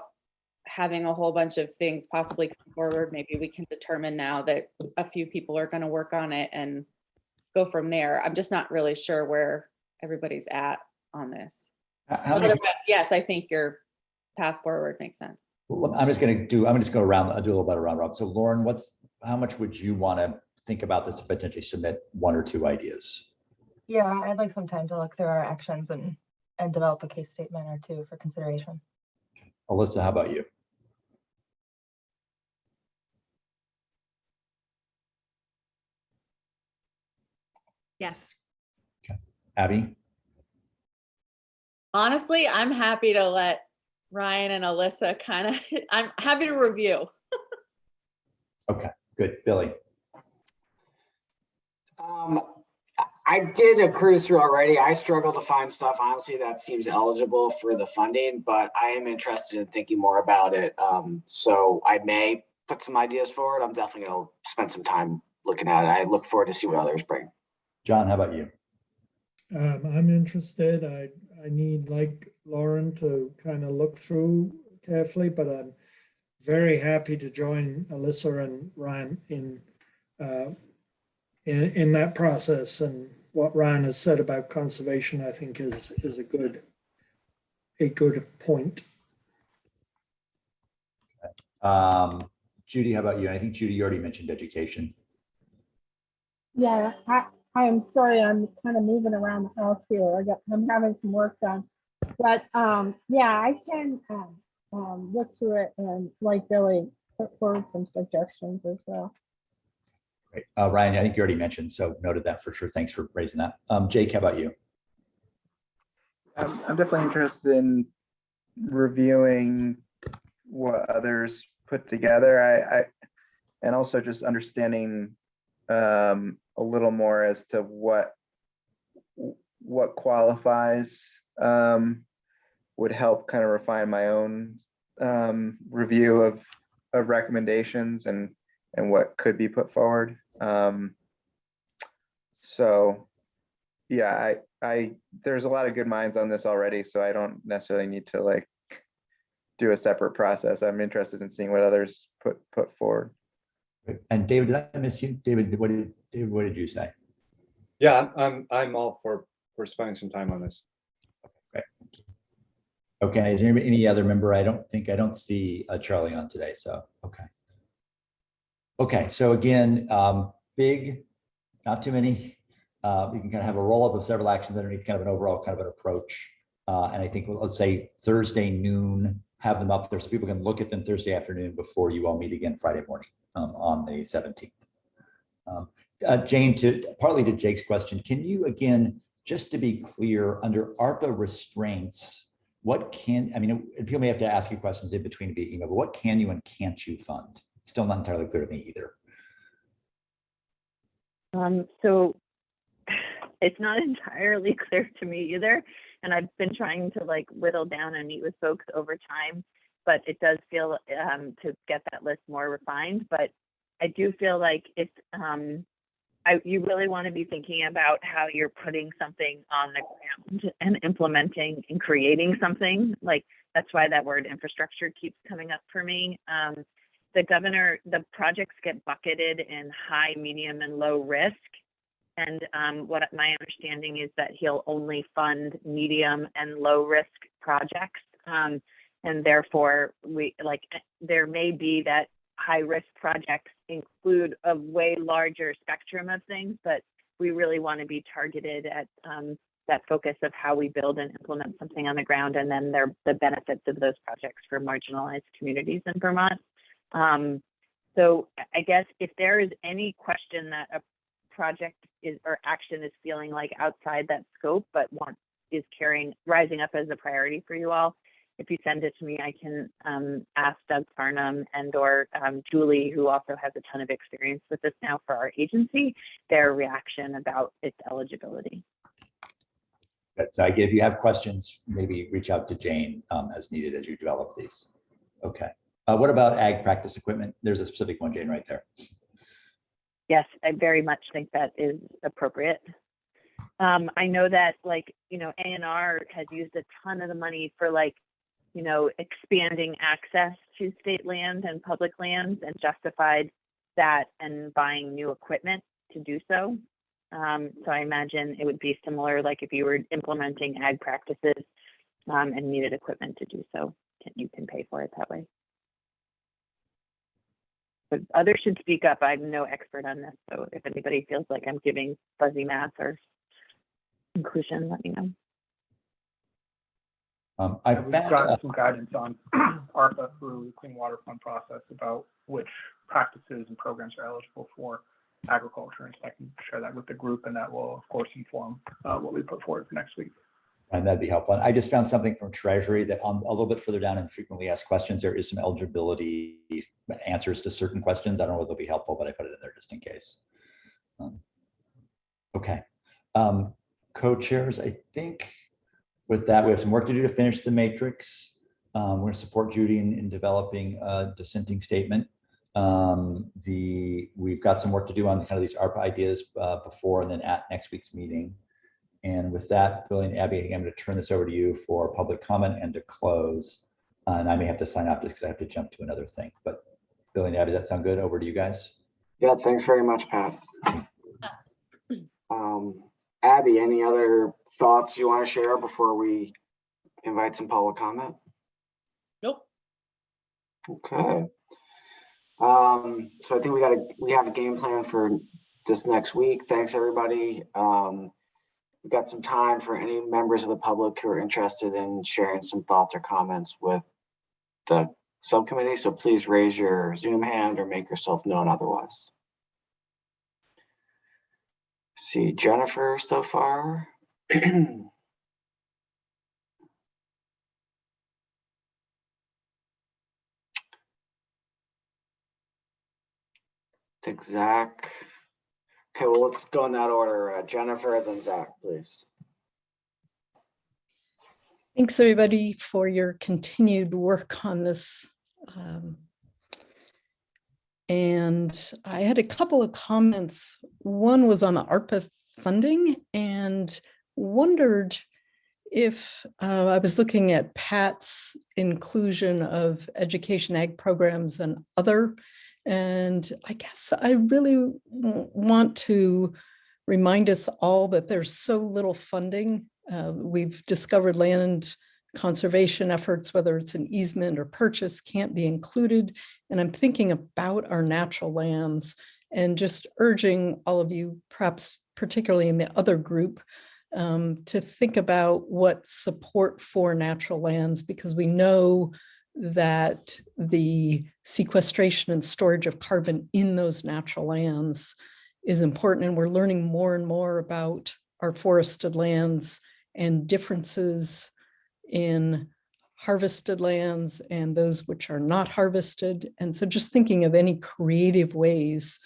having a whole bunch of things possibly come forward. Maybe we can determine now that a few people are going to work on it and go from there. I'm just not really sure where everybody's at on this. Otherwise, yes, I think your path forward makes sense. I'm just going to go around. I'll do a little bit around Rob. So Lauren, how much would you want to think about this and potentially submit 1 or 2 ideas? Yeah, I'd like some time to look through our actions and develop a case statement or 2 for consideration. Alyssa, how about you? Yes. Okay. Abby? Honestly, I'm happy to let Ryan and Alyssa I'm happy to review. Okay, good. Billy? I did a cruise through already. I struggle to find stuff, honestly, that seems eligible for the funding, but I am interested in thinking more about it. So I may put some ideas forward. I'm definitely going to spend some time looking at it. I look forward to see what others bring. John, how about you? I'm interested. I need, like Lauren, to kind of look through carefully, but I'm very happy to join Alyssa and Ryan in that process. And what Ryan has said about conservation, I think, is a good point. Judy, how about you? I think Judy, you already mentioned education. Yeah, I am sorry, I'm kind of moving around the house here. I'm having some work done. But yeah, I can look through it and, like Billy, put forward some suggestions as well. Great. Ryan, I think you already mentioned, so noted that for sure. Thanks for raising that. Jake, how about you? I'm definitely interested in reviewing what others put together. And also just understanding a little more as to what qualifies would help kind of refine my own review of recommendations and what could be put forward. So yeah, there's a lot of good minds on this already, so I don't necessarily need to do a separate process. I'm interested in seeing what others put forward. And David, did I miss you? David, what did you say? Yeah, I'm all for spending some time on this. Great. Okay, is there any other member? I don't see Charlie on today, so okay. Okay, so again, big, not too many. We can kind of have a roll up of several actions underneath kind of an overall kind of an approach. And I think let's say Thursday noon have them up there so people can look at them Thursday afternoon before you all meet again Friday morning on the 17th. Jane, partly to Jake's question, can you again, just to be clear, under ARPA restraints, people may have to ask you questions in between via email, but what can you and can't you fund? It's still not entirely clear to me either. So it's not entirely clear to me either. And I've been trying to like whittle down and meet with folks over time, but it does feel to get that list more refined. But I do feel like it's, you really want to be thinking about how you're putting something on the ground and implementing and creating something. Like, that's why that word infrastructure keeps coming up for me. The projects get bucketed in high, medium, and low risk. And what my understanding is that he'll only fund medium and low risk projects. And therefore, there may be that high risk projects include a way larger spectrum of things, but we really want to be targeted at that focus of how we build and implement something on the ground, and then the benefits of those projects for marginalized communities in Vermont. So I guess if there is any question that a project or action is feeling like outside that scope, but is rising up as a priority for you all, if you send it to me, I can ask Doug Farnham or Julie, who also has a ton of experience with this now for our agency, their reaction about its eligibility. So if you have questions, maybe reach out to Jane as needed as you develop these. Okay. What about ag practice equipment? There's a specific one, Jane, right there. Yes, I very much think that is appropriate. I know that A&R has used a ton of the money for expanding access to state land and public lands and justified that and buying new equipment to do so. So I imagine it would be similar, like if you were implementing ag practices and needed equipment to do so, you can pay for it that way. But others should speak up. I'm no expert on this, so if anybody feels like I'm giving fuzzy math or conclusion, let me know. We've gotten some guidance on ARPA through the Clean Water Fund process about which practices and programs are eligible for agriculture, and so I can share that with the group, and that will, of course, inform what we put forward for next week. And that'd be helpful. And I just found something from Treasury that a little bit further down in frequently asked questions, there is some eligibility answers to certain questions. I don't know if they'll be helpful, but I put it in there just in case. Okay. Co-chairs, I think with that, we have some work to do to finish the matrix. We're going to support Judy in developing a dissenting statement. We've got some work to do on kind of these ARPA ideas before and then at next week's meeting. And with that, Billy and Abby, I'm going to turn this over to you for public comment and to close. And I may have to sign off just because I have to jump to another thing. But Billy and Abby, does that sound good? Over to you guys. Yeah, thanks very much, Pat. Abby, any other thoughts you want to share before we invite some public comment? Nope. Okay. So I think we have a game plan for this next week. Thanks, everybody. We've got some time for any members of the public who are interested in sharing some thoughts or comments with the subcommittee. So please raise your Zoom hand or make yourself known otherwise. See Jennifer so far. Take Zach. Okay, well, let's go in that order. Jennifer, then Zach, please. Thanks, everybody, for your continued work on this. And I had a couple of comments. One was on the ARPA funding and wondered if I was looking at Pat's inclusion of education ag programs and other. And I guess I really want to remind us all that there's so little funding. We've discovered land conservation efforts, whether it's an easement or purchase, can't be included. And I'm thinking about our natural lands and just urging all of you, perhaps particularly in the other group, to think about what support for natural lands, because we know that the sequestration and storage of carbon in those natural lands is important. And we're learning more and more about our forested lands and differences in harvested lands and those which are not harvested. And so just thinking of any creative ways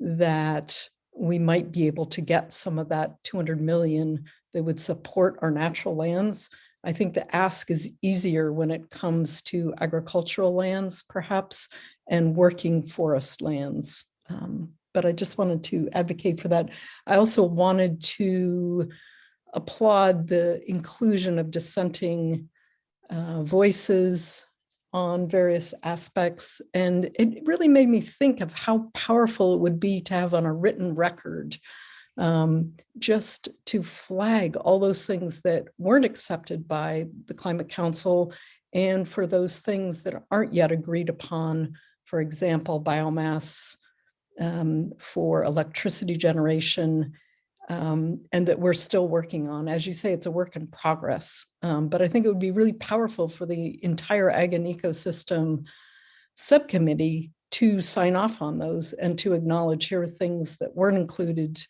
that we might be able to get some of that 200 million that would support our natural lands. I think the ask is easier when it comes to agricultural lands, perhaps, and working forest lands. But I just wanted to advocate for that. I also wanted to applaud the inclusion of dissenting voices on various aspects. And it really made me think of how powerful it would be to have on a written record, just to flag all those things that weren't accepted by the Climate Council, and for those things that aren't yet agreed upon, for example, biomass for electricity generation, and that we're still working on. As you say, it's a work in progress, but I think it would be really powerful for the entire Ag and Ecosystem Subcommittee to sign off on those and to acknowledge here are things that weren't included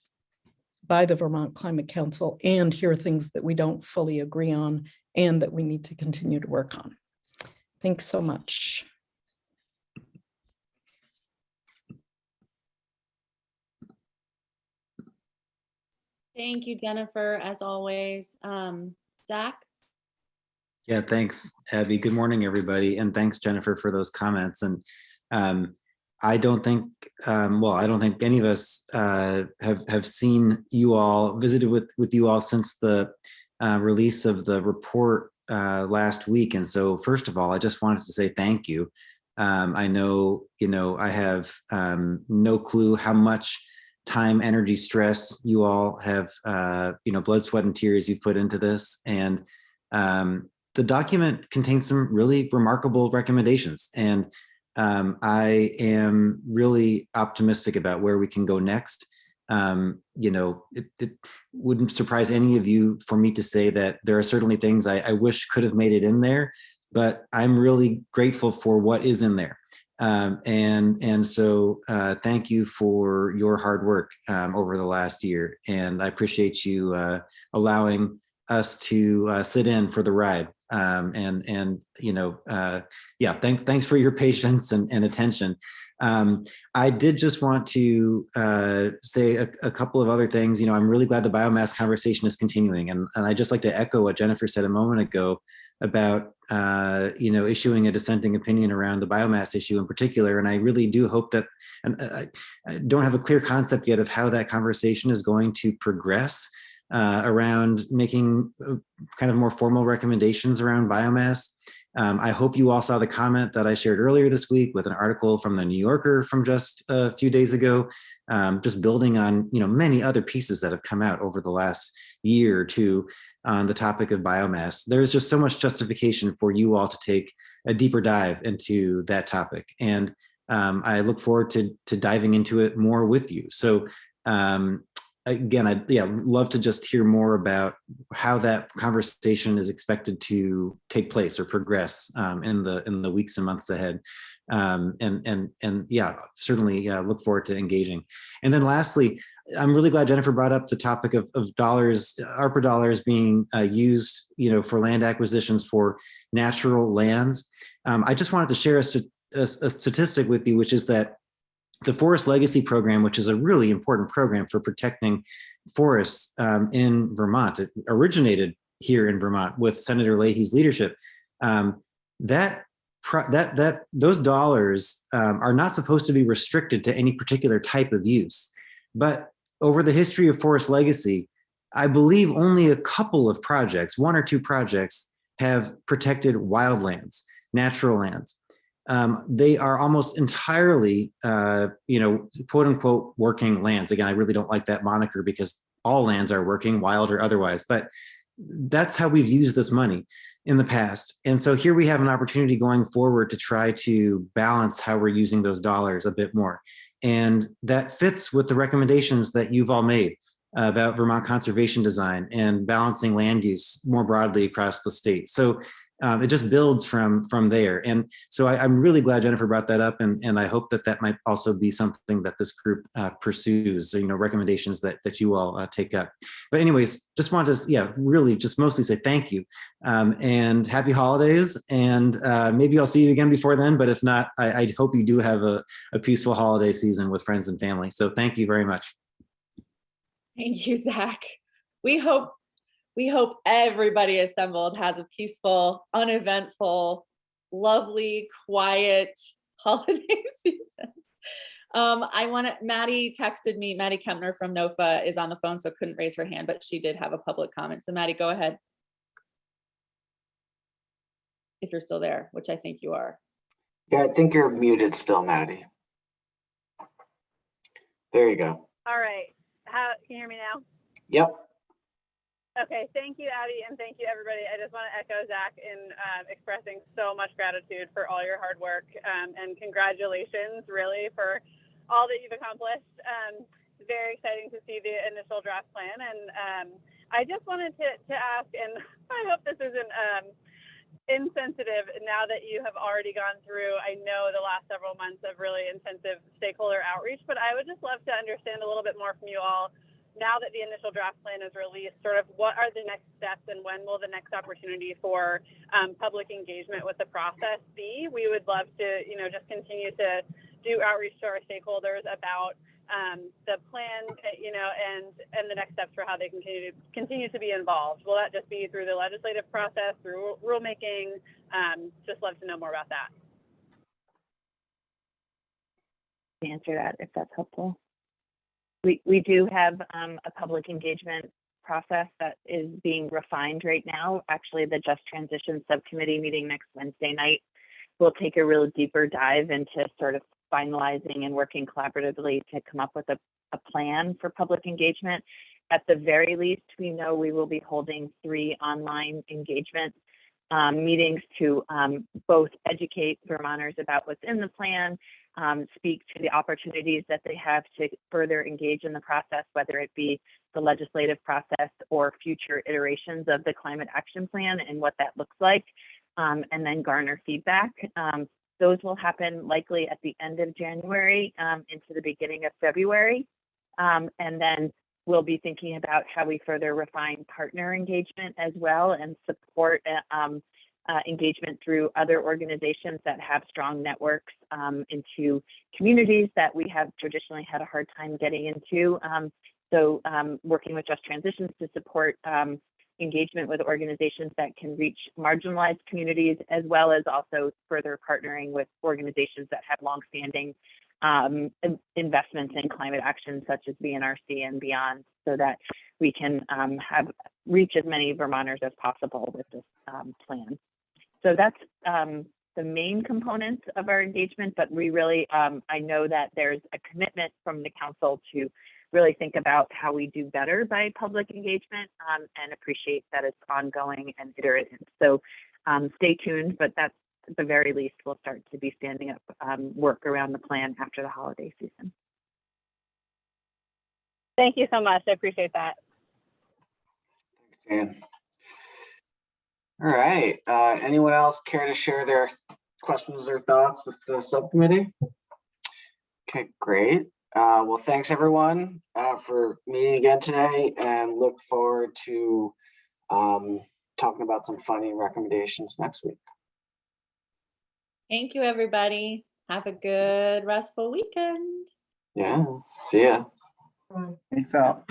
by the Vermont Climate Council, and here are things that we don't fully agree on and that we need to continue to work on. Thanks so much. Thank you, Jennifer, as always. Zach? Yeah, thanks, Abby. Good morning, everybody. And thanks, Jennifer, for those comments. And I don't think, I don't think any of us have seen you all, visited with you all since the release of the report last week. And so first of all, I just wanted to say thank you. I know, I have no clue how much time, energy, stress you all have, blood, sweat, and tears you've put into this. And the document contains some really remarkable recommendations. And I am really optimistic about where we can go next. It wouldn't surprise any of you for me to say that there are certainly things I wish could have made it in there, but I'm really grateful for what is in there. So thank you for your hard work over the last year. And I appreciate you allowing us to sit in for the ride. Thanks for your patience and attention. I did just want to say a couple of other things. I'm really glad the biomass conversation is continuing. And I'd just like to echo what Jennifer said a moment ago about, issuing a dissenting opinion around the biomass issue in particular. And I really do hope that, and I don't have a clear concept yet of how that conversation is going to progress around making kind of more formal recommendations around biomass. I hope you all saw the comment that I shared earlier this week with an article from the New Yorker from just a few days ago, just building on many other pieces that have come out over the last year or two on the topic of biomass. There's just so much justification for you all to take a deeper dive into that topic. And I look forward to diving into it more with you. So again, I'd love to just hear more about how that conversation is expected to take place or progress in the weeks and months ahead. Certainly look forward to engaging. And then lastly, I'm really glad Jennifer brought up the topic of dollars, ARPA dollars being used, for land acquisitions for natural lands. I just wanted to share a statistic with you, which is that the Forest Legacy Program, which is a really important program for protecting forests in Vermont, it originated here in Vermont with Senator Leahy's leadership. Those dollars are not supposed to be restricted to any particular type of use. But over the history of Forest Legacy, I believe only a couple of projects, one or two projects, have protected wildlands, natural lands. They are almost entirely, quote unquote, working lands. Again, I really don't like that moniker because all lands are working, wild or otherwise, but that's how we've used this money in the past. And so here we have an opportunity going forward to try to balance how we're using those dollars a bit more. And that fits with the recommendations that you've all made about Vermont conservation design and balancing land use more broadly across the state. So it just builds from there. And so I'm really glad Jennifer brought that up, and I hope that that might also be something that this group pursues. So, recommendations that you all take up. But anyways, just want to, really just mostly say thank you, and happy holidays. And maybe I'll see you again before then. But if not, I hope you do have a peaceful holiday season with friends and family. So thank you very much. Thank you, Zach. We hope everybody assembled has a peaceful, uneventful, lovely, quiet holiday season. Maddie texted me, Maddie Kempner from NOFA is on the phone, so couldn't raise her hand, but she did have a public comment. So Maddie, go ahead. If you're still there, which I think you are. Yeah, I think you're muted still, Maddie. There you go. All right. Can you hear me now? Yep. Okay. Thank you, Abby, and thank you, everybody. I just want to echo Zach in expressing so much gratitude for all your hard work, and congratulations, really, for all that you've accomplished. Very exciting to see the initial draft plan, and I just wanted to ask, and I hope this isn't insensitive now that you have already gone through, I know, the last several months of really intensive stakeholder outreach, but I would just love to understand a little bit more from you all, now that the initial draft plan is released, sort of what are the next steps and when will the next opportunity for public engagement with the process be? We would love to, just continue to do outreach to our stakeholders about the plan, and the next steps for how they continue to be involved. Will that just be through the legislative process, through rulemaking? Just love to know more about that. To answer that, if that's helpful. We do have a public engagement process that is being refined right now. Actually, the Just Transition Subcommittee meeting next Wednesday night will take a real deeper dive into sort of finalizing and working collaboratively to come up with a plan for public engagement. At the very least, we know we will be holding 3 online engagement meetings to both educate Vermonters about what's in the plan, speak to the opportunities that they have to further engage in the process, whether it be the legislative process or future iterations of the climate action plan and what that looks like, and then garner feedback. Those will happen likely at the end of January into the beginning of February. And then we'll be thinking about how we further refine partner engagement as well and support engagement through other organizations that have strong networks into communities that we have traditionally had a hard time getting into. So working with Just Transitions to support engagement with organizations that can reach marginalized communities, as well as also further partnering with organizations that have longstanding investments in climate action, such as VNRC and beyond, so that we can reach as many Vermonters as possible with this plan. So that's the main components of our engagement, but we really, I know that there's a commitment from the council to really think about how we do better by public engagement, and appreciate that it's ongoing and iterative. So stay tuned, but that's at the very least, we'll start to be standing up work around the plan after the holiday season. Thank you so much. I appreciate that. Thanks, Jan. All right. Anyone else care to share their questions or thoughts with the subcommittee? Okay, great. Well, thanks everyone for meeting again today, and look forward to talking about some funny recommendations next week. Thank you, everybody. Have a good restful weekend. Yeah, see ya. Thanks out.